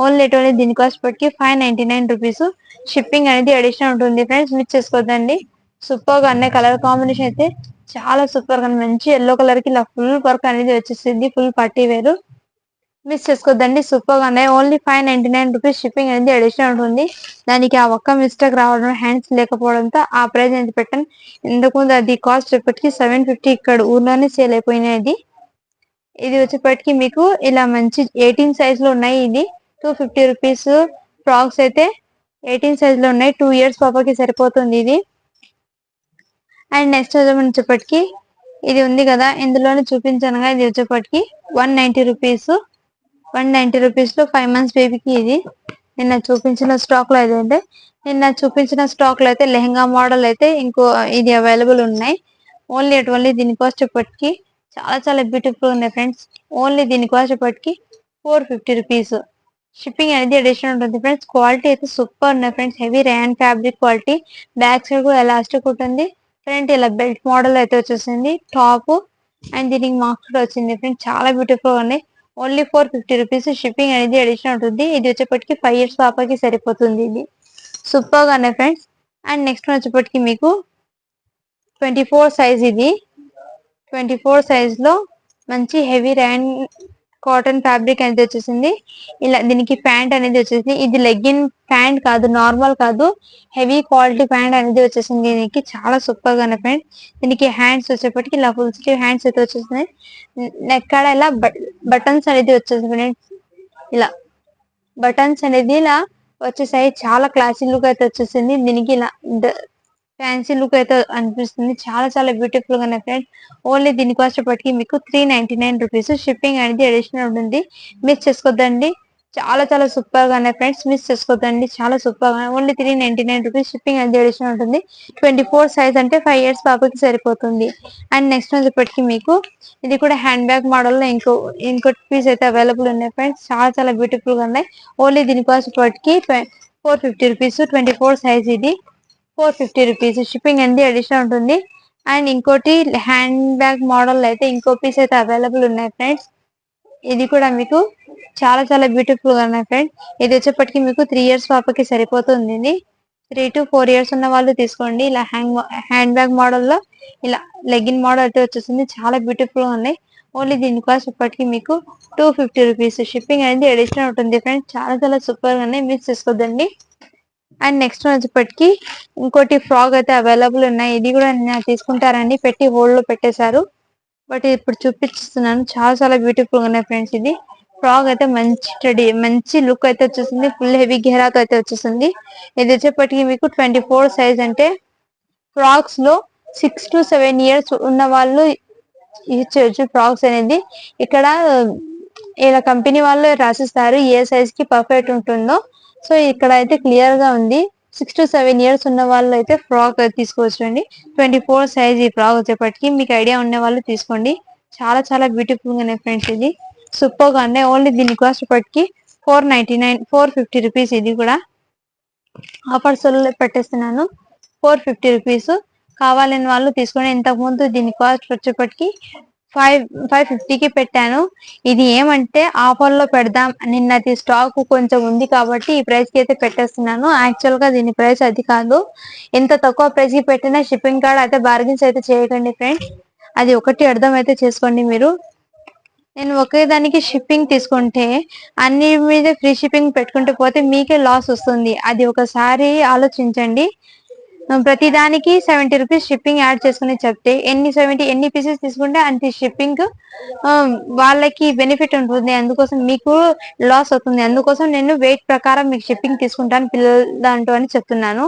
ఓన్లీ దీని కాస్ట్ పట్టికి 599 రూపీస్. షిప్పింగ్ అనేది అడిషనల్ ఉంటుంది ఫ్రెండ్స్, మిస్ చేసుకోదండి. సూపర్ గా అనే కలర్ కాంబినేషన్ అయితే చాలా సూపర్ గా మంచి ఎల్లో కలర్ కి ఇలా ఫుల్ వర్క్ అనేది వచ్చేసింది. ఫుల్ పార్టీ వేరు, మిస్ చేసుకోద్దండి. సూపర్ గా ఉన్నాయి. Only 599 rupees. షిప్పింగ్ అనేది అడిషనల్ ఉంటుంది. దానికి ఆ ఒక్క మిస్టేక్ రావడం, హ్యాండ్స్ లేకపోవడంతో ఆ ప్రైస్ అనేది పెట్టాను. ఎందుకు అది కాస్ట్ ఇప్పటికి 750 ఇక్కడ ఊర్లోనే సేల్ అయిపోయినది. ఇది వచ్చేప్పటికి మీకు ఇలా మంచి 18 సైజ్ లో ఉన్నాయి. ఇది 250 రూపీస్. ఫ్రాక్స్ అయితే 18 సైజ్ లో ఉన్నాయి. 2 ఇయర్స్ పాపకి సరిపోతుంది ఇది. అండ్ నెక్స్ట్ వచ్చేప్పటికి ఇది ఉంది కదా, ఇందులోనే చూపించాను ఇది వచ్చేప్పటికి 190 రూపీస్. 190 రూపీస్ లో 5 months బేబీకి. ఇది నిన్న చూపించిన స్టాక్ లో అయితే లెహంగా మోడల్ అయితే ఇంకో ఇది అవైలబుల్ ఉన్నాయి. ఓన్లీ దీని కాస్ట్ ఇప్పటికి చాలా చాలా బ్యూటిఫుల్ ఉన్నాయి ఫ్రెండ్స్. ఓన్లీ దీని కాస్ట్ ఇప్పటికి 450 రూపీస్. షిప్పింగ్ అనేది అడిషనల్ ఉంటుంది ఫ్రెండ్స్. క్వాలిటీ అయితే సూపర్ ఉన్నాయి friends. Heavy rayon fabric quality. Back side కూడా ఎలాస్టిక్ ఉంటుంది. ఫ్రంట్ ఇలా బెల్ట్ మోడల్ అయితే వచ్చేసింది. టాప్ అండ్ దీనికి మార్క్స్ కూడా వచ్చింది ఫ్రెండ్స్. చాలా బ్యూటిఫుల్ గా ఉన్నాయి. Only 450 rupees. షిప్పింగ్ అనేది అడిషనల్ ఉంటుంది. ఇది వచ్చేప్పటికి 5 ఇయర్స్ పాపకి సరిపోతుంది. ఇది సూపర్ గా ఉన్నాయి ఫ్రెండ్స్. అండ్ నెక్స్ట్ వచ్చేప్పటికి మీకు 24 సైజ్. ఇది 24 సైజ్ లో మంచి హెవీ ర్యాన్ కాటన్ ఫ్యాబ్రిక్ అనేది వచ్చేసింది. ఇలా దీనికి ప్యాంట్ అనేది వచ్చేసింది. ఇది లెగ్గిన్ ప్యాంట్ కాదు, నార్మల్ కాదు, హెవీ క్వాలిటీ ప్యాంట్ అనేది వచ్చేసింది. దీనికి చాలా సూపర్ గా ప్యాంట్. దీనికి హ్యాండ్స్ వచ్చేప్పటికి ఇలా ఫుల్ స్లీవ్ హ్యాండ్స్ అయితే వచ్చేస్తున్నాయి. ఎక్కడ ఇలా బటన్స్ అనేది వచ్చేసింది. ఇలా బటన్స్ అనేది ఇలా వచ్చేసాయి. చాలా క్లాసీ లుక్ అయితే వచ్చేసింది. దీనికి ఇలా ఫ్యాన్సీ లుక్ అయితే అనిపిస్తుంది. చాలా చాలా బ్యూటిఫుల్ గా ఉన్నాయి ఫ్రెండ్స్. ఓన్లీ దీని కాస్ట్ ఇప్పటికి మీకు 399 రూపీస్. షిప్పింగ్ అనేది అడిషనల్ ఉంటుంది. మిస్ చేసుకోద్దండి. చాలా చాలా సూపర్ గా ఉన్నాయి ఫ్రెండ్స్. మిస్ చేసుకోద్దండి. చాలా సూపర్ గా ఓన్లీ 399 రూపీస్. షిప్పింగ్ అనేది అడిషనల్ ఉంటుంది. 24 సైజ్ అంటే 5 ఇయర్స్ పాపకి సరిపోతుంది. అండ్ నెక్స్ట్ వచ్చేప్పటికి మీకు ఇది కూడా హ్యాండ్ బ్యాగ్ మోడల్ లో ఇంకోటి పీస్ అయితే అవైలబుల్ ఉన్నాయి ఫ్రెండ్స్. చాలా చాలా బ్యూటిఫుల్ గా ఉన్నాయి. ఓన్లీ దీని కాస్ట్ ఇప్పటికి 450 రూపీస్. 24 సైజ్. ఇది 450 రూపీస్. షిప్పింగ్ అనేది అడిషనల్ ఉంటుంది. అండ్ ఇంకోటి హ్యాండ్ బ్యాగ్ మోడల్ అయితే ఇంకో పీస్ అయితే అవైలబుల్ ఉన్నాయి ఫ్రెండ్స్. ఇది కూడా మీకు చాలా చాలా బ్యూటిఫుల్ గా ఉన్నాయి ఫ్రెండ్స్. ఇది వచ్చేప్పటికి మీకు 3 ఇయర్స్ పాపకి సరిపోతుంది. ఇది 3 to 4 ఇయర్స్ ఉన్న వాళ్ళు తీసుకోండి. ఇలా హ్యాండ్ బ్యాగ్ మోడల్ లో ఇలా లెగ్గిన్ మోడల్ అయితే వచ్చేసింది. చాలా బ్యూటిఫుల్ గా ఉన్నాయి. ఓన్లీ దీని కాస్ట్ ఇప్పటికి మీకు 250 రూపీస్. షిప్పింగ్ అనేది అడిషనల్ ఉంటుంది ఫ్రెండ్స్. చాలా చాలా సూపర్ గా ఉన్నాయి. మిస్ చేసుకోద్దండి. అండ్ నెక్స్ట్ వచ్చేప్పటికి ఇంకోటి ఫ్రాక్ అయితే అవైలబుల్ ఉన్నాయి. ఇది కూడా తీసుకుంటారని పెట్టి హోల్డ్ లో పెట్టేశారు, బట్ ఇప్పుడు చూపిస్తున్నాను. చాలా చాలా బ్యూటిఫుల్ గా ఉన్నాయి ఫ్రెండ్స్. ఇది ఫ్రాక్ అయితే మంచి లుక్ అయితే వచ్చేసింది. ఫుల్ హెవీ గెహరాతో అయితే వచ్చేసింది. ఇది వచ్చేప్పటికి మీకు 24 సైజ్. అంటే ఫ్రాక్స్ లో 6 to 7 ఇయర్స్ ఉన్న వాళ్ళు ఇచ్చవచ్చు ఫ్రాక్స్ అనేది. ఇక్కడ ఇలా కంపెనీ వాళ్ళు రాసిస్తారు ఏ సైజ్ కి పర్ఫెక్ట్ ఉంటుందో. సో ఇక్కడ అయితే క్లియర్ గా ఉంది. 6 to 7 ఇయర్స్ ఉన్న వాళ్ళు అయితే ఫ్రాక్ తీసుకోవచ్చు అండి. 24 సైజ్ ఈ ఫ్రాక్ వచ్చేపటికి మీకు ఐడియా ఉన్న వాళ్ళు తీసుకోండి. చాలా చాలా బ్యూటిఫుల్ గా ఉన్నాయి ఫ్రెండ్స్. ఇది సూపర్ గా ఉన్నాయి. ఓన్లీ దీని కాస్ట్ పట్టికి 499 450 రూపీస్. ఇది కూడా ఆఫర్స్ లో పెట్టేస్తున్నాను. 450 రూపీస్. కావాలని వాళ్ళు తీసుకొని, ఇంతకు ముందు దీని కాస్ట్ వచ్చేప్పటికి 550కి పెట్టాను. ఇది ఏమంటే ఆఫర్ లో పెడదాం, నిన్నటి స్టాక్ కొంచెం ఉంది కాబట్టి ఈ ప్రైస్ కి అయితే పెట్టేస్తున్నాను. యాక్చువల్ గా దీని ప్రైస్ అది కాదు. ఎంత తక్కువ ప్రైస్ కి పెట్టినా షిప్పింగ్ కార్డ్ అయితే బార్గెన్స్ అయితే చేయకండి ఫ్రెండ్స్. అది ఒకటి అర్థం అయితే చేసుకోండి మీరు. నేను ఒకే దానికి షిప్పింగ్ తీసుకుంటే అన్ని మీద ఫ్రీ షిప్పింగ్ పెట్టుకుంటూ పోతే మీకే లాస్ వస్తుంది. అది ఒకసారి ఆలోచించండి. ప్రతి దానికి 70 రూపీస్ షిప్పింగ్ యాడ్ చేసుకుని చెప్తే ఎన్ని పీసెస్ తీసుకుంటే అంత షిప్పింగ్ వాళ్ళకి బెనిఫిట్ ఉంటుంది. అందుకోసం మీకు లాస్ అవుతుంది. అందుకోసం నేను వెయిట్ ప్రకారం మీకు షిప్పింగ్ తీసుకుంటాను పిల్లల దాంట్లో అని చెప్తున్నాను.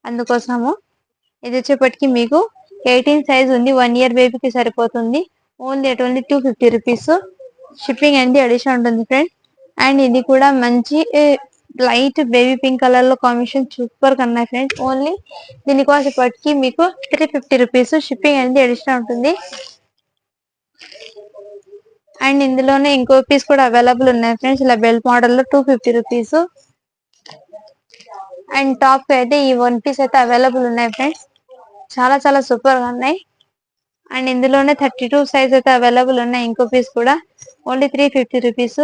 అందుకోసము ఇది వచ్చేప్పటికి మీకు 18 సైజ్ ఉంది. 1 ఇయర్ బేబీకి సరిపోతుంది. ఓన్లీ 250 రూపీస్ షిప్పింగ్ అనేది అడిషన్ ఉంటుంది ఫ్రెండ్స్. అండ్ ఇది కూడా మంచి లైట్ బేబీ పింక్ కలర్ లో కాంబినేషన్ సూపర్ గా ఉన్నాయి ఫ్రెండ్స్. ఓన్లీ దీని కాస్ట్ ఇప్పటికి మీకు 350 రూపీస్ షిప్పింగ్ అనేది అడిషన్ ఉంటుంది. అండ్ ఇందులోనే ఇంకో పీస్ కూడా అవైలబుల్ ఉన్నాయి ఫ్రెండ్స్. ఇలా బెల్ట్ మోడల్ లో 250 రూపీస్. అండ్ టాప్ అయితే ఈ 1 పీస్ అయితే అవైలబుల్ ఉన్నాయి ఫ్రెండ్స్. చాలా చాలా సూపర్ గా ఉన్నాయి. అండ్ ఇందులోనే 32 సైజ్ అయితే అవైలబుల్ ఉన్నాయి. ఇంకో పీస్ కూడా ఓన్లీ 350 రూపీస్.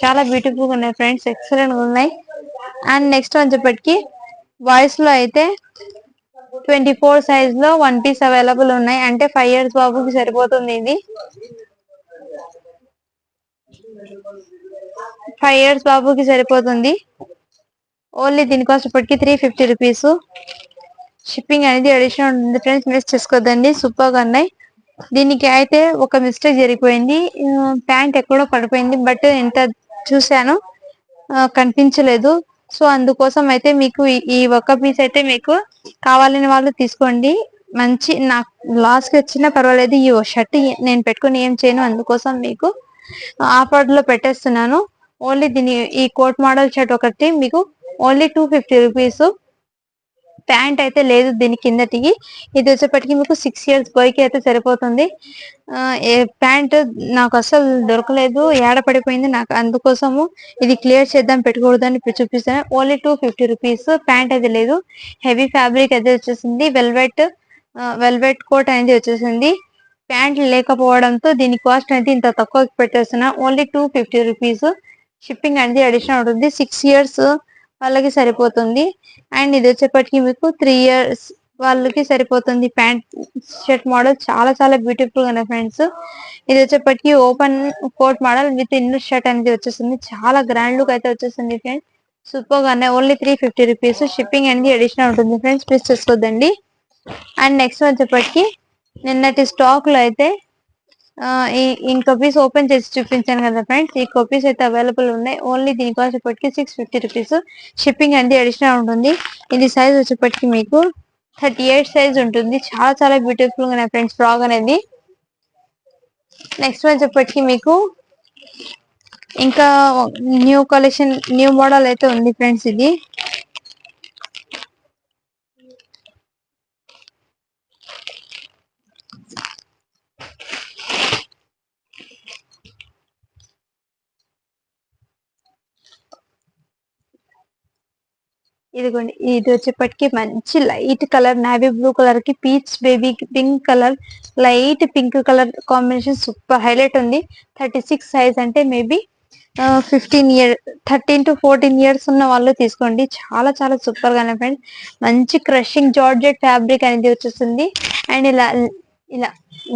చాలా బ్యూటిఫుల్ గా ఉన్నాయి ఫ్రెండ్స్. ఎక్సలెంట్ గా ఉన్నాయి. అండ్ నెక్స్ట్ వచ్చేప్పటికి బాయ్స్ లో అయితే 24 సైజ్ లో 1 పీస్ అవైలబుల్ ఉన్నాయి. అంటే 5 ఇయర్స్ బాబుకి సరిపోతుంది. ఇది 5 ఇయర్స్ బాబుకి సరిపోతుంది. ఓన్లీ దీని కాస్ట్ ఇప్పటికి 350 రూపీస్. షిప్పింగ్ అనేది అడిషనల్ ఉంటుంది ఫ్రెండ్స్. మిస్ చేసుకోదండి. సూపర్ గా ఉన్నాయి. దీనికి అయితే ఒక మిస్టేక్ జరిగిపోయింది. ప్యాంట్ ఎక్కడో పడిపోయింది. బట్ ఎంత చూసాను కనిపించలేదు. సో అందుకోసం అయితే మీకు ఈ ఒక్క పీస్ అయితే మీకు కావాలని వాళ్ళు తీసుకోండి. మంచి నాకు లాస్ కి వచ్చినా పర్వాలేదు. ఈ షర్ట్ నేను పెట్టుకుని ఏం చేయను. అందుకోసం మీకు ఆఫర్ లో పెట్టేస్తున్నాను. ఓన్లీ దీని ఈ కోట్ మోడల్ షర్ట్ ఒకటి మీకు ఓన్లీ 250 రూపీస్. ప్యాంట్ అయితే లేదు దీని కిందటికి. ఇది వచ్చేప్పటికి మీకు 6 ఇయర్స్ బాయ్ కి అయితే సరిపోతుంది. ప్యాంట్ నాకు అసలు దొరకలేదు, ఏడ పడిపోయింది నాకు. అందుకోసము ఇది క్లియర్ చేద్దాం పెట్టుకూడదు అని చూపిస్తాను. Only 250 rupees. ప్యాంట్ అయితే లేదు. హెవీ ఫ్యాబ్రిక్ అయితే వచ్చేసింది. వెల్వెట్ కోట్ అనేది వచ్చేసింది. ప్యాంట్ లేకపోవడంతో దీని కాస్ట్ అనేది ఇంత తక్కువ పెట్టేస్తున్నా. Only 250 rupees. షిప్పింగ్ అనేది అడిషనల్ ఉంటుంది. 6 ఇయర్స్ వాళ్ళకి సరిపోతుంది. అండ్ ఇది వచ్చేప్పటికి మీకు 3 ఇయర్స్ వాళ్ళకి సరిపోతుంది. ప్యాంట్ షర్ట్ మోడల్ చాలా చాలా బ్యూటిఫుల్ గా ఉన్నాయి ఫ్రెండ్స్. ఇది వచ్చేప్పటికి open coat model with inner shirt అనేది వచ్చేస్తుంది. చాలా గ్రాండ్ లుక్ అయితే వచ్చేస్తుంది ఫ్రెండ్స్. సూపర్ గా ఉన్నాయి. Only 350 rupees. షిప్పింగ్ అనేది అడిషనల్ ఉంటుంది ఫ్రెండ్స్. ప్లీజ్ చూసుకోద్దండి. అండ్ నెక్స్ట్ వచ్చేప్పటికి నిన్నటి స్టాక్ లో అయితే ఇంకో పీస్ ఓపెన్ చేసి చూపించాను కదా ఫ్రెండ్స్. ఈ కాపీస్ అయితే అవైలబుల్ ఉన్నాయి. ఓన్లీ దీని కాస్ట్ వచ్చేప్పటికి 650 రూపీస్. షిప్పింగ్ అనేది అడిషనల్ ఉంటుంది. ఇది సైజ్ వచ్చేప్పటికి మీకు 38 సైజ్ ఉంటుంది. చాలా చాలా బ్యూటిఫుల్ గా ఉన్నాయి ఫ్రెండ్స్ ఫ్రాక్ అనేది. నెక్స్ట్ వచ్చేప్పటికి మీకు ఇంకా న్యూ కలెక్షన్ న్యూ మోడల్ అయితే ఉంది ఫ్రెండ్స్. ఇది ఇదిగోండి. ఇది వచ్చేప్పటికి మంచి light colour navy blue colour కి peach baby pink colour, light pink colour combination super highlight ఉంది. 36 సైజ్ అంటే మేబీ 13 to 14 ఇయర్స్ ఉన్న వాళ్ళు తీసుకోండి. చాలా చాలా సూపర్ గా ఫ్రెండ్స్. మంచి క్రషింగ్ జార్జెట్ ఫ్యాబ్రిక్ అనేది వచ్చేస్తుంది. అండ్ ఇలా ఇలా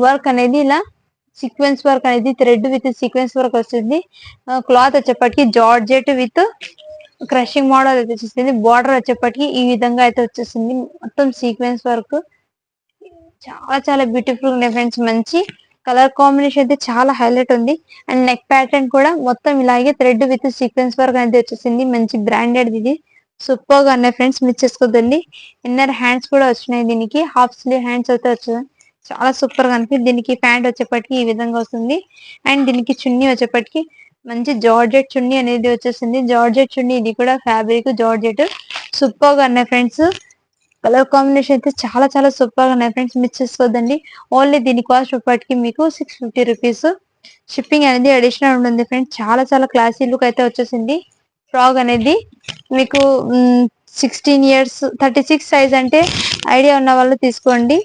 వర్క్ అనేది ఇలా సీక్వెన్స్ వర్క్ అనేది థ్రెడ్ విత్ సీక్వెన్స్ వర్క్ వస్తుంది. క్లాత్ వచ్చేప్పటికి జార్జెట్ విత్ క్రషింగ్ మోడల్ అయితే వచ్చేసింది. బార్డర్ వచ్చేప్పటికి ఈ విధంగా అయితే వచ్చేసింది. మొత్తం సీక్వెన్స్ వర్క్ చాలా చాలా బ్యూటిఫుల్ ఉన్నాయి ఫ్రెండ్స్. మంచి కలర్ కాంబినేషన్ అయితే చాలా హైలైట్ ఉంది. అండ్ నెక్ ప్యాటర్న్ కూడా మొత్తం ఇలాగే థ్రెడ్ విత్ సీక్వెన్స్ వర్క్ అనేది వచ్చేసింది. మంచి బ్రాండెడ్ ఇది. సూపర్ గా ఉన్నాయి ఫ్రెండ్స్. మిస్ చేసుకోదండి. ఇన్నర్ హ్యాండ్స్ కూడా వచ్చినాయి. దీనికి హాఫ్ స్లీవ్ హ్యాండ్స్ అయితే వచ్చాయి. చాలా సూపర్ గా అనిపిస్తుంది. దీనికి ప్యాంట్ వచ్చేప్పటికి ఈ విధంగా వస్తుంది. అండ్ దీనికి చున్నీ వచ్చేప్పటికి మంచి జార్జెట్ చున్నీ అనేది వచ్చేసింది. జార్జెట్ చున్నీ. ఇది కూడా ఫ్యాబ్రిక్ జార్జెట్. సూపర్ గా ఉన్నాయి ఫ్రెండ్స్. కలర్ కాంబినేషన్ అయితే చాలా చాలా సూపర్ గా ఉన్నాయి ఫ్రెండ్స్. మిస్ చేసుకోవద్దండి. ఓన్లీ దీని కాస్ట్ ఇప్పటికి మీకు 650 రూపీస్. షిప్పింగ్ అనేది అడిషనల్ ఉంటుంది ఫ్రెండ్స్. చాలా చాలా క్లాసీ లుక్ అయితే వచ్చేసింది. ఫ్రాక్ అనేది మీకు 16 ఇయర్స్ 36 సైజ్ అంటే ఐడియా ఉన్న వాళ్ళు తీసుకోండి.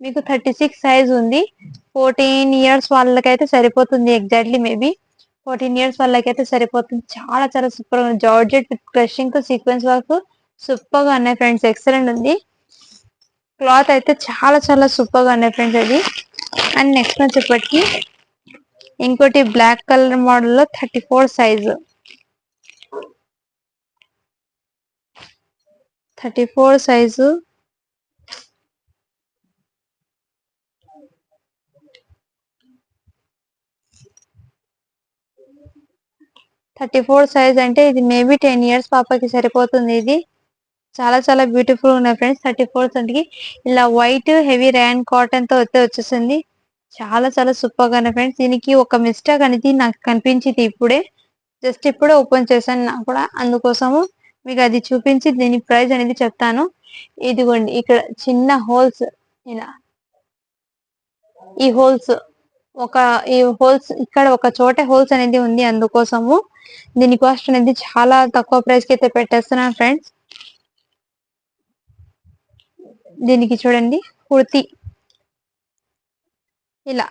మీకు 36 సైజ్ ఉంది. 14 ఇయర్స్ వాళ్ళకైతే సరిపోతుంది. ఎగ్జాక్ట్లీ మేబీ 14 ఇయర్స్ వాళ్ళకైతే సరిపోతుంది. చాలా చాలా సూపర్ గా georgette with crushing sequence work super గా ఉన్నాయి ఫ్రెండ్స్. ఎక్సలెంట్ ఉంది. క్లాత్ అయితే చాలా చాలా సూపర్ గా ఉన్నాయి ఫ్రెండ్స్ అది. అండ్ నెక్స్ట్ వచ్చేప్పటికి ఇంకోటి బ్లాక్ కలర్ మోడల్ లో 34 సైజు 34 సైజు 34 సైజ్ అంటే ఇది మేబీ 10 ఇయర్స్ పాపకి సరిపోతుంది. ఇది చాలా చాలా బ్యూటిఫుల్ ఉన్నాయి ఫ్రెండ్స్. 34 అంటే ఇలా వైట్ హెవీ ర్యాన్ కాటన్ తో వచ్చేసింది. చాలా చాలా సూపర్ గా ఉన్నాయి ఫ్రెండ్స్. దీనికి ఒక మిస్టేక్ అనేది నాకు కనిపించింది ఇప్పుడే. జస్ట్ ఇప్పుడే ఓపెన్ చేశాను నాకు కూడా. అందుకోసము మీకు అది చూపించి దీని ప్రైస్ అనేది చెప్తాను. ఇదిగోండి ఇక్కడ చిన్న హోల్స్ ఇలా ఈ హోల్స్ ఈ హోల్స్ ఇక్కడ ఒక చోట హోల్స్ అనేది ఉంది. అందుకోసము దీని కాస్ట్ అనేది చాలా తక్కువ ప్రైస్ కి అయితే పెట్టేస్తున్నాను ఫ్రెండ్స్. దీనికి చూడండి కుర్తి ఇలా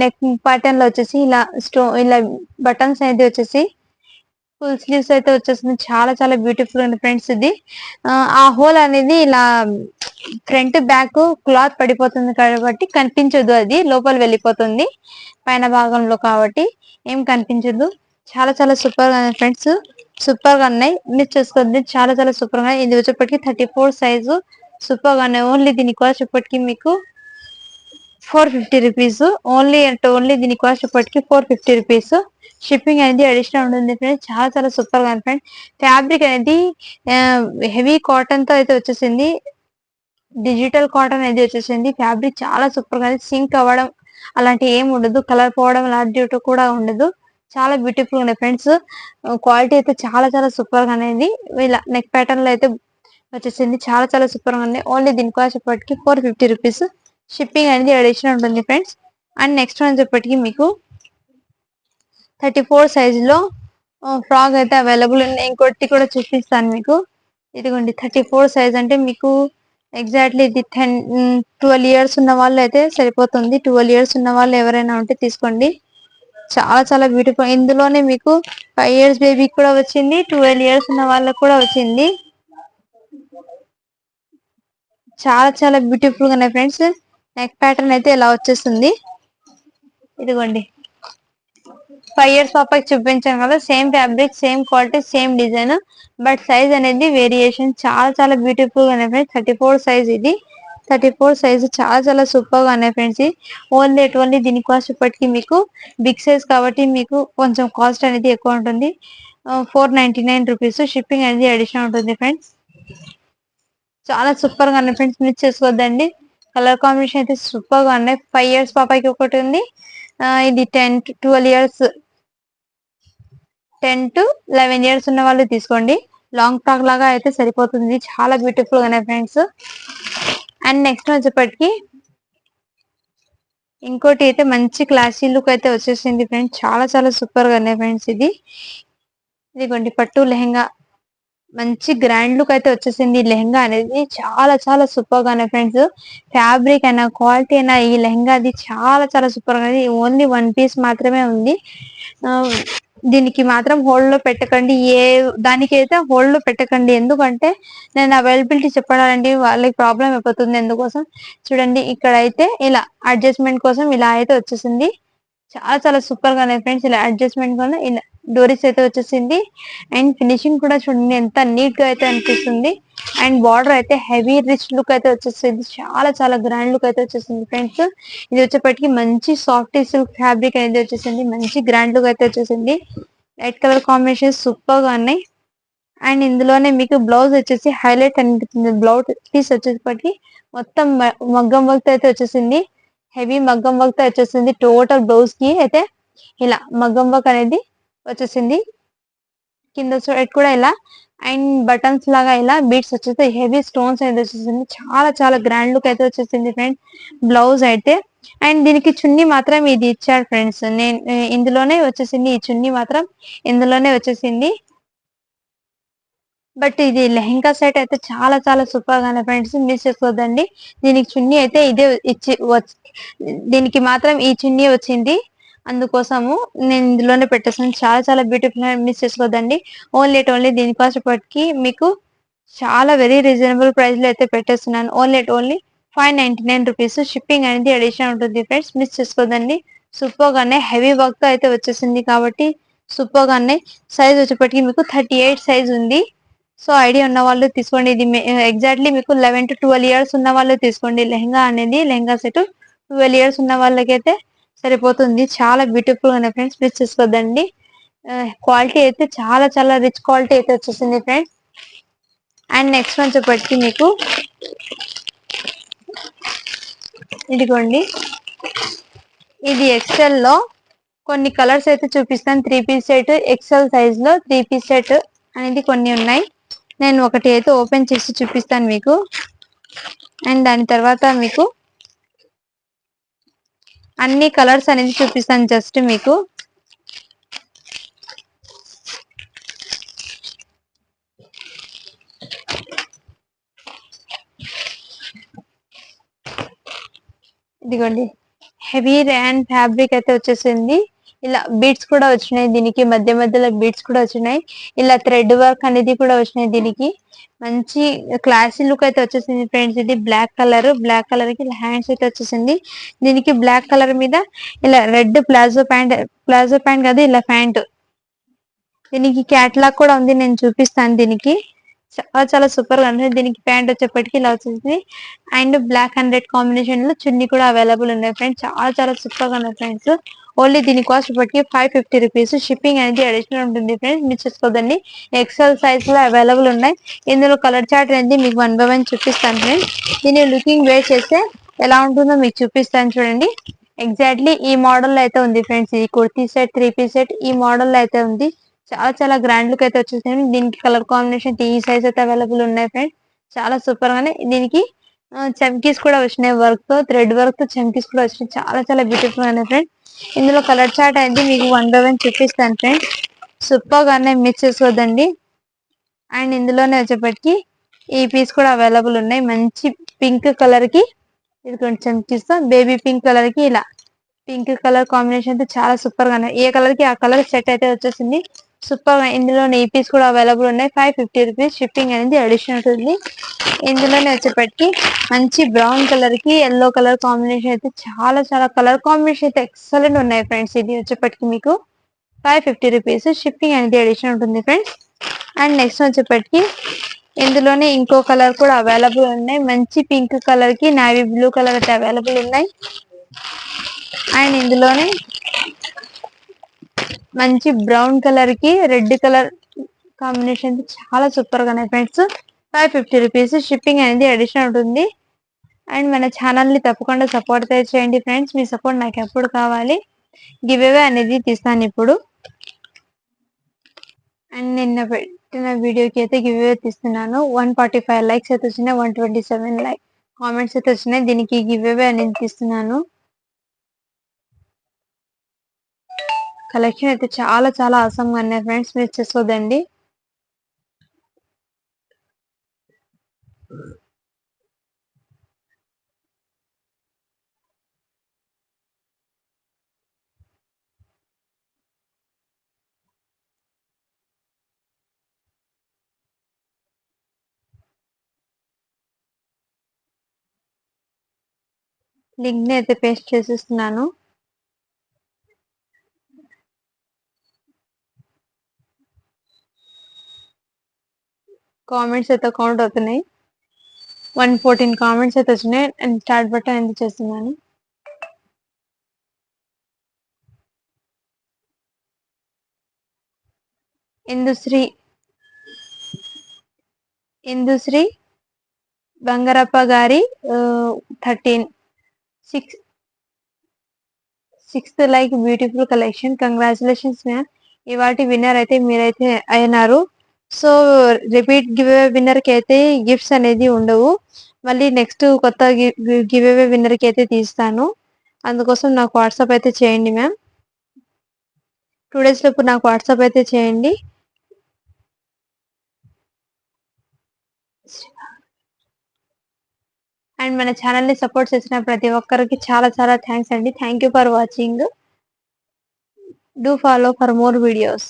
నెక్ ప్యాటర్న్ లో వచ్చేసి ఇలా బటన్స్ అనేది వచ్చేసి ఫుల్ స్లీవ్స్ అయితే వచ్చేసింది. చాలా చాలా బ్యూటిఫుల్ ఉంది ఫ్రెండ్స్. ఇది ఆ హోల్ అనేది ఇలా ఫ్రంట్ బ్యాక్ క్లాత్ పడిపోతుంది కాబట్టి కనిపించదు. అది లోపల వెళ్ళిపోతుంది పైన భాగంలో కాబట్టి ఏం కనిపించదు. చాలా చాలా సూపర్ గా ఉన్నాయి ఫ్రెండ్స్. సూపర్ గా ఉన్నాయి. మిస్ చేసుకోండి. చాలా చాలా సూపర్ గా. ఇది వచ్చేప్పటికి 34 సైజు సూపర్ గా ఉన్నాయి. ఓన్లీ దీని కాస్ట్ ఇప్పటికి మీకు 450 రూపీస్. ఓన్లీ దీని కాస్ట్ ఇప్పటికి 450 రూపీస్. షిప్పింగ్ అనేది అడిషనల్ ఉంటుంది ఫ్రెండ్స్. చాలా చాలా సూపర్ గా ఉంది ఫ్రెండ్స్. ఫ్యాబ్రిక్ అనేది హెవీ కాటన్ తో అయితే వచ్చేసింది. డిజిటల్ కాటన్ అనేది వచ్చేసింది. ఫ్యాబ్రిక్ చాలా సూపర్ గా సింక్ అవ్వడం అలాంటి ఏం ఉండదు. కలర్ పోవడం అలాంటి కూడా ఉండదు. చాలా బ్యూటిఫుల్ ఉన్నాయి ఫ్రెండ్స్. క్వాలిటీ అయితే చాలా చాలా సూపర్ గా అనేది. ఇలా నెక్ ప్యాటర్న్ లో అయితే వచ్చేసింది. చాలా చాలా సూపర్ గా ఉంది. ఓన్లీ దీని కాస్ట్ ఇప్పటికి 450 రూపీస్. షిప్పింగ్ అనేది అడిషనల్ ఉంటుంది ఫ్రెండ్స్. అండ్ నెక్స్ట్ వన్ చెప్పటికి మీకు 34 సైజ్ లో ఫ్రాక్ అయితే అవైలబుల్ ఉంది. ఇంకోటి కూడా చూపిస్తాను మీకు. ఇదిగోండి 34 సైజ్ అంటే మీకు ఎగ్జాక్ట్లీ ఇది 12 ఇయర్స్ ఉన్న వాళ్ళు అయితే సరిపోతుంది. 12 ఇయర్స్ ఉన్న వాళ్ళు ఎవరైనా ఉంటే తీసుకోండి. చాలా చాలా బ్యూటిఫుల్. ఇందులోనే మీకు 5 ఇయర్స్ బేబీకి కూడా వచ్చింది. 12 ఇయర్స్ ఉన్న వాళ్ళకి కూడా వచ్చింది. చాలా చాలా బ్యూటిఫుల్ గా ఉన్నాయి ఫ్రెండ్స్. నెక్ ప్యాటర్న్ అయితే ఇలా వచ్చేస్తుంది. ఇదిగోండి 5 ఇయర్స్ పాపకి చూపించాను కదా. Same fabric same quality same design but size అనేది వేరియేషన్. చాలా చాలా బ్యూటిఫుల్ గా ఉన్నాయి ఫ్రెండ్స్. 34 సైజ్ ఇది 34 సైజ్ చాలా చాలా సూపర్ గా ఉన్నాయి ఫ్రెండ్స్. ఓన్లీ దీని కాస్ట్ ఇప్పటికి మీకు బిగ్ సైజ్ కాబట్టి మీకు కొంచెం కాస్ట్ అనేది ఎక్కువ ఉంటుంది. 499 రూపీస్. షిప్పింగ్ అనేది అడిషనల్ ఉంటుంది ఫ్రెండ్స్. చాలా సూపర్ గా ఉన్నాయి ఫ్రెండ్స్. మిస్ చేసుకోవద్దండి. కలర్ కాంబినేషన్ అయితే సూపర్ గా ఉన్నాయి. 5 ఇయర్స్ పాపకి ఒకటి ఉంది. ఇది 10 to 12 ఇయర్స్ 10 to 11 ఇయర్స్ ఉన్న వాళ్ళు తీసుకోండి. లాంగ్ ఫ్రాక్ లాగా అయితే సరిపోతుంది. చాలా బ్యూటిఫుల్ గా ఉన్నాయి ఫ్రెండ్స్. అండ్ నెక్స్ట్ వచ్చేప్పటికి ఇంకోటి అయితే మంచి క్లాసీ లుక్ అయితే వచ్చేసింది ఫ్రెండ్స్. చాలా చాలా సూపర్ గా ఉన్నాయి ఫ్రెండ్స్. ఇదిగోండి పట్టు లెహంగా మంచి గ్రాండ్ లుక్ అయితే వచ్చేసింది. ఈ లెహంగా అనేది చాలా చాలా సూపర్ గా ఉన్నాయి ఫ్రెండ్స్. ఫ్యాబ్రిక్ అయినా క్వాలిటీ అయినా ఈ లెహంగా అది చాలా చాలా సూపర్ గా ఉంది. ఓన్లీ 1 పీస్ మాత్రమే ఉంది. దీనికి మాత్రం హోల్డ్ లో పెట్టకండి. దానికి అయితే హోల్డ్ లో పెట్టకండి. ఎందుకంటే నేను అవైలబిలిటీ చెప్పడాలంటే వాళ్ళకి ప్రాబ్లం అయిపోతుంది. ఎందుకోసం చూడండి ఇక్కడ అయితే ఇలా అడ్జస్ట్మెంట్ కోసం ఇలా అయితే వచ్చేసింది. చాలా చాలా సూపర్ గా ఉన్నాయి ఫ్రెండ్స్. ఇలా అడ్జస్ట్మెంట్ కూడా ఇలా డోరీస్ అయితే వచ్చేసింది. అండ్ ఫినిషింగ్ కూడా చూడండి ఎంత నీట్ గా అయితే అనిపిస్తుంది. అండ్ బార్డర్ అయితే హెవీ రిచ్ లుక్ అయితే వచ్చేసింది. చాలా చాలా గ్రాండ్ లుక్ అయితే వచ్చేసింది ఫ్రెండ్స్. ఇది వచ్చేప్పటికి మంచి సాఫ్ట్ సిల్క్ ఫ్యాబ్రిక్ అనేది వచ్చేసింది. మంచి గ్రాండ్ లుక్ అయితే వచ్చేసింది. లైట్ కలర్ కాంబినేషన్ సూపర్ గా ఉన్నాయి. అండ్ ఇందులోనే మీకు బ్లౌజ్ వచ్చేసి హైలైట్ అనిపిస్తుంది. బ్లౌజ్ పీస్ వచ్చేప్పటికి మొత్తం మగ్గం వర్క్ అయితే వచ్చేసింది. హెవీ మగ్గం వర్క్ తో వచ్చేసింది. టోటల్ బ్లౌజ్ కి అయితే ఇలా మగ్గం వర్క్ అనేది వచ్చేసింది. కింద సైడ్ కూడా ఇలా అండ్ బటన్స్ లాగా ఇలా బీట్స్ వచ్చేసి హెవీ స్టోన్స్ అయితే వచ్చేసింది. చాలా చాలా గ్రాండ్ లుక్ అయితే వచ్చేసింది ఫ్రెండ్స్ బ్లౌజ్ అయితే. అండ్ దీనికి చున్నీ మాత్రం ఇది ఇచ్చాడు ఫ్రెండ్స్. నేను ఇందులోనే వచ్చేసింది, ఈ చున్నీ మాత్రం ఇందులోనే వచ్చేసింది. బట్ ఇది లెహంగా సెట్ అయితే చాలా చాలా సూపర్ గానే ఫ్రెండ్స్, మిస్ చేసుకోవద్దండి. దీనికి చున్నీ అయితే ఇదే ఇచ్చి దీనికి మాత్రం ఈ చున్నీ వచ్చింది, అందుకోసము నేను ఇందులోనే పెట్టేసాను. చాలా చాలా బ్యూటిఫుల్, మిస్ చేసుకోవద్దండి. ఓన్లీ దీని కాస్ట్ ఇప్పటికి మీకు చాలా వెరీ రీజనబుల్ ప్రైస్ లో అయితే పెట్టేస్తున్నాను. Only 599 rupees. షిప్పింగ్ అనేది అడిషనల్ ఉంటుంది ఫ్రెండ్స్, మిస్ చేసుకోదండి. సూపర్ గానే హెవీ వర్క్ తో అయితే వచ్చేసింది కాబట్టి సూపర్ గానే. సైజ్ వచ్చేప్పటికి మీకు 38 సైజ్ ఉంది. సో ఐడియా ఉన్న వాళ్ళు తీసుకోండి. ఇది ఎగ్జాక్ట్లీ మీకు 11 to 12 ఇయర్స్ ఉన్న వాళ్ళు తీసుకోండి. లెహంగా అనేది లెహంగా సెట్ 12 ఇయర్స్ ఉన్న వాళ్ళకైతే సరిపోతుంది. చాలా బ్యూటిఫుల్ గానే ఫ్రెండ్స్, మిస్ చేసుకోదండి. క్వాలిటీ అయితే చాలా చాలా రిచ్ క్వాలిటీ అయితే వచ్చేసింది ఫ్రెండ్స్. అండ్ నెక్స్ట్ వచ్చేప్పటికి మీకు ఇదిగోండి, ఇది ఎక్సెల్ లో కొన్ని కలర్స్ అయితే చూపిస్తాను. 3 పీస్ సెట్ ఎక్సెల్ సైజ్ లో 3 పీస్ సెట్ అనేది కొన్ని ఉన్నాయి. నేను ఒకటి అయితే ఓపెన్ చేసి చూపిస్తాను మీకు. అండ్ దాని తర్వాత మీకు అన్ని కలర్స్ అనేది చూపిస్తాను జస్ట్ మీకు. ఇదిగోండి, హెవీ ర్యాన్ ఫ్యాబ్రిక్ అయితే వచ్చేసింది. ఇలా బీడ్స్ కూడా వచ్చినాయి, దీనికి మధ్య మధ్యలో బీడ్స్ కూడా వచ్చినాయి. ఇలా థ్రెడ్ వర్క్ అనేది కూడా వచ్చినాయి. దీనికి మంచి క్లాసీ లుక్ అయితే వచ్చేసింది ఫ్రెండ్స్. ఇది బ్లాక్ కలర్ కి హ్యాండ్స్ అయితే వచ్చేసింది. దీనికి బ్లాక్ కలర్ మీద ఇలా రెడ్ ప్లాజో ప్యాంట్ కాదు, ఇలా ప్యాంట్. దీనికి క్యాట్లాగ్ కూడా ఉంది, నేను చూపిస్తాను. దీనికి చాలా చాలా సూపర్ గా ఉంటుంది. దీనికి ప్యాంట్ వచ్చేప్పటికి ఇలా వచ్చేసింది. And black and red combination లో చున్నీ కూడా అవైలబుల్ ఉన్నాయి ఫ్రెండ్స్. చాలా చాలా సూపర్ గా ఉన్నాయి ఫ్రెండ్స్. ఓన్లీ దీని కాస్ట్ ఇప్పటికి 550 రూపీస్. షిప్పింగ్ అనేది అడిషనల్ ఉంటుంది ఫ్రెండ్స్, మిస్ చేసుకోదండి. ఎక్సెల్ సైజ్ లో అవైలబుల్ ఉన్నాయి. ఇందులో కలర్ చార్ట్ అనేది మీకు 1 by 1 చూపిస్తాను ఫ్రెండ్స్. దీన్ని లుకింగ్ వేర్ చేస్తే ఎలా ఉంటుందో మీకు చూపిస్తాను చూడండి. ఎగ్జాక్ట్లీ ఈ మోడల్ లో అయితే ఉంది ఫ్రెండ్స్. ఈ కుర్తీ సెట్ 3 పీస్ సెట్ ఈ మోడల్ లో అయితే ఉంది. చాలా చాలా గ్రాండ్ లుక్ అయితే వచ్చేసింది. దీనికి కలర్ కాంబినేషన్ ఈ సైజ్ అయితే అవైలబుల్ ఉన్నాయి ఫ్రెండ్స్. చాలా సూపర్ గానే. దీనికి చమ్కీస్ కూడా వచ్చినాయి, వర్క్ తో థ్రెడ్ వర్క్ తో చమ్కీస్ కూడా వచ్చినాయి. చాలా చాలా బ్యూటిఫుల్ గానే ఫ్రెండ్స్. ఇందులో కలర్ చార్ట్ అనేది మీకు 1 by 1 చూపిస్తాను ఫ్రెండ్స్. సూపర్ గానే, మిస్ చేసుకోవద్దండి. అండ్ ఇందులోనే వచ్చేప్పటికి ఈ పీస్ కూడా అవైలబుల్ ఉన్నాయి. మంచి పింక్ కలర్ కి ఇది కొంచెం చమ్కీస్ తో, బేబీ పింక్ కలర్ కి ఇలా పింక్ కలర్ కాంబినేషన్ అయితే చాలా సూపర్ గా ఉన్నాయి. ఏ కలర్ కి ఆ కలర్ సెట్ అయితే వచ్చేసింది. సూపర్ గా. ఇందులో ఈ పీస్ కూడా అవైలబుల్ ఉన్నాయి. 550 రూపీస్. షిప్పింగ్ అనేది అడిషనల్ ఉంటుంది. ఇందులోనే వచ్చేప్పటికి మంచి బ్రౌన్ కలర్ కి ఎల్లో కలర్ కాంబినేషన్ అయితే చాలా చాలా కలర్ కాంబినేషన్ అయితే ఎక్సలెంట్ ఉన్నాయి ఫ్రెండ్స్. ఇది వచ్చేప్పటికి మీకు 550 రూపీస్. షిప్పింగ్ అనేది అడిషనల్ ఉంటుంది ఫ్రెండ్స్. అండ్ నెక్స్ట్ వచ్చేప్పటికి ఇందులోనే ఇంకో కలర్ కూడా అవైలబుల్ ఉన్నాయి. మంచి పింక్ కలర్ కి నావీ బ్లూ కలర్ అయితే అవైలబుల్ ఉన్నాయి. అండ్ ఇందులోనే మంచి బ్రౌన్ కలర్ కి రెడ్ కలర్ కాంబినేషన్ చాలా సూపర్ గా ఉన్నాయి ఫ్రెండ్స్. 550 రూపీస్. షిప్పింగ్ అనేది అడిషనల్ ఉంటుంది. అండ్ మన ఛానల్ ని తప్పకుండా సపోర్ట్ చేయండి ఫ్రెండ్స్. మీ సపోర్ట్ నాకు ఎప్పుడు కావాలి. గివ్ అవే అనేది తీస్తాను ఇప్పుడు. అండ్ నిన్న పెట్టిన వీడియోకి అయితే గివ్ అవే తీస్తున్నాను. 145 లైక్స్ అయితే వచ్చినాయి, 127 కామెంట్స్ అయితే వచ్చినాయి. దీనికి గివ్ అవే అనేది తీస్తున్నాను. కలెక్షన్ అయితే చాలా చాలా అవసరం గా ఉన్నాయి ఫ్రెండ్స్, మిస్ చేసుకోదండి. లింక్ ని అయితే పేస్ట్ చేసిస్తున్నాను. కామెంట్స్ అయితే కౌంట్ అవుతున్నాయి. 114 కామెంట్స్ అయితే వచ్చినాయి. అండ్ స్టార్ట్ బటన్ ఎందుకు చేస్తున్నాను. ఇందుశ్రీ బంగారప్ప గారి 6th like beautiful collection. Congratulations ma'am. ఇవాటి విన్నర్ అయితే మీరైతే అయినారు. So repeat give away winner కి అయితే గిఫ్ట్స్ అనేది ఉండవు. మళ్ళీ నెక్స్ట్ కొత్త గివ్ అవే విన్నర్ కి అయితే తీస్తాను. అందుకోసం నాకు వాట్సాప్ అయితే చేయండి మ్యామ్. 2 డేస్ లోపు నాకు వాట్సాప్ అయితే చేయండి. అండ్ మన ఛానల్ ని సపోర్ట్ చేసిన ప్రతి ఒక్కరికి చాలా చాలా థ్యాంక్స్ అండి. Thank you for watching. Do follow for more videos.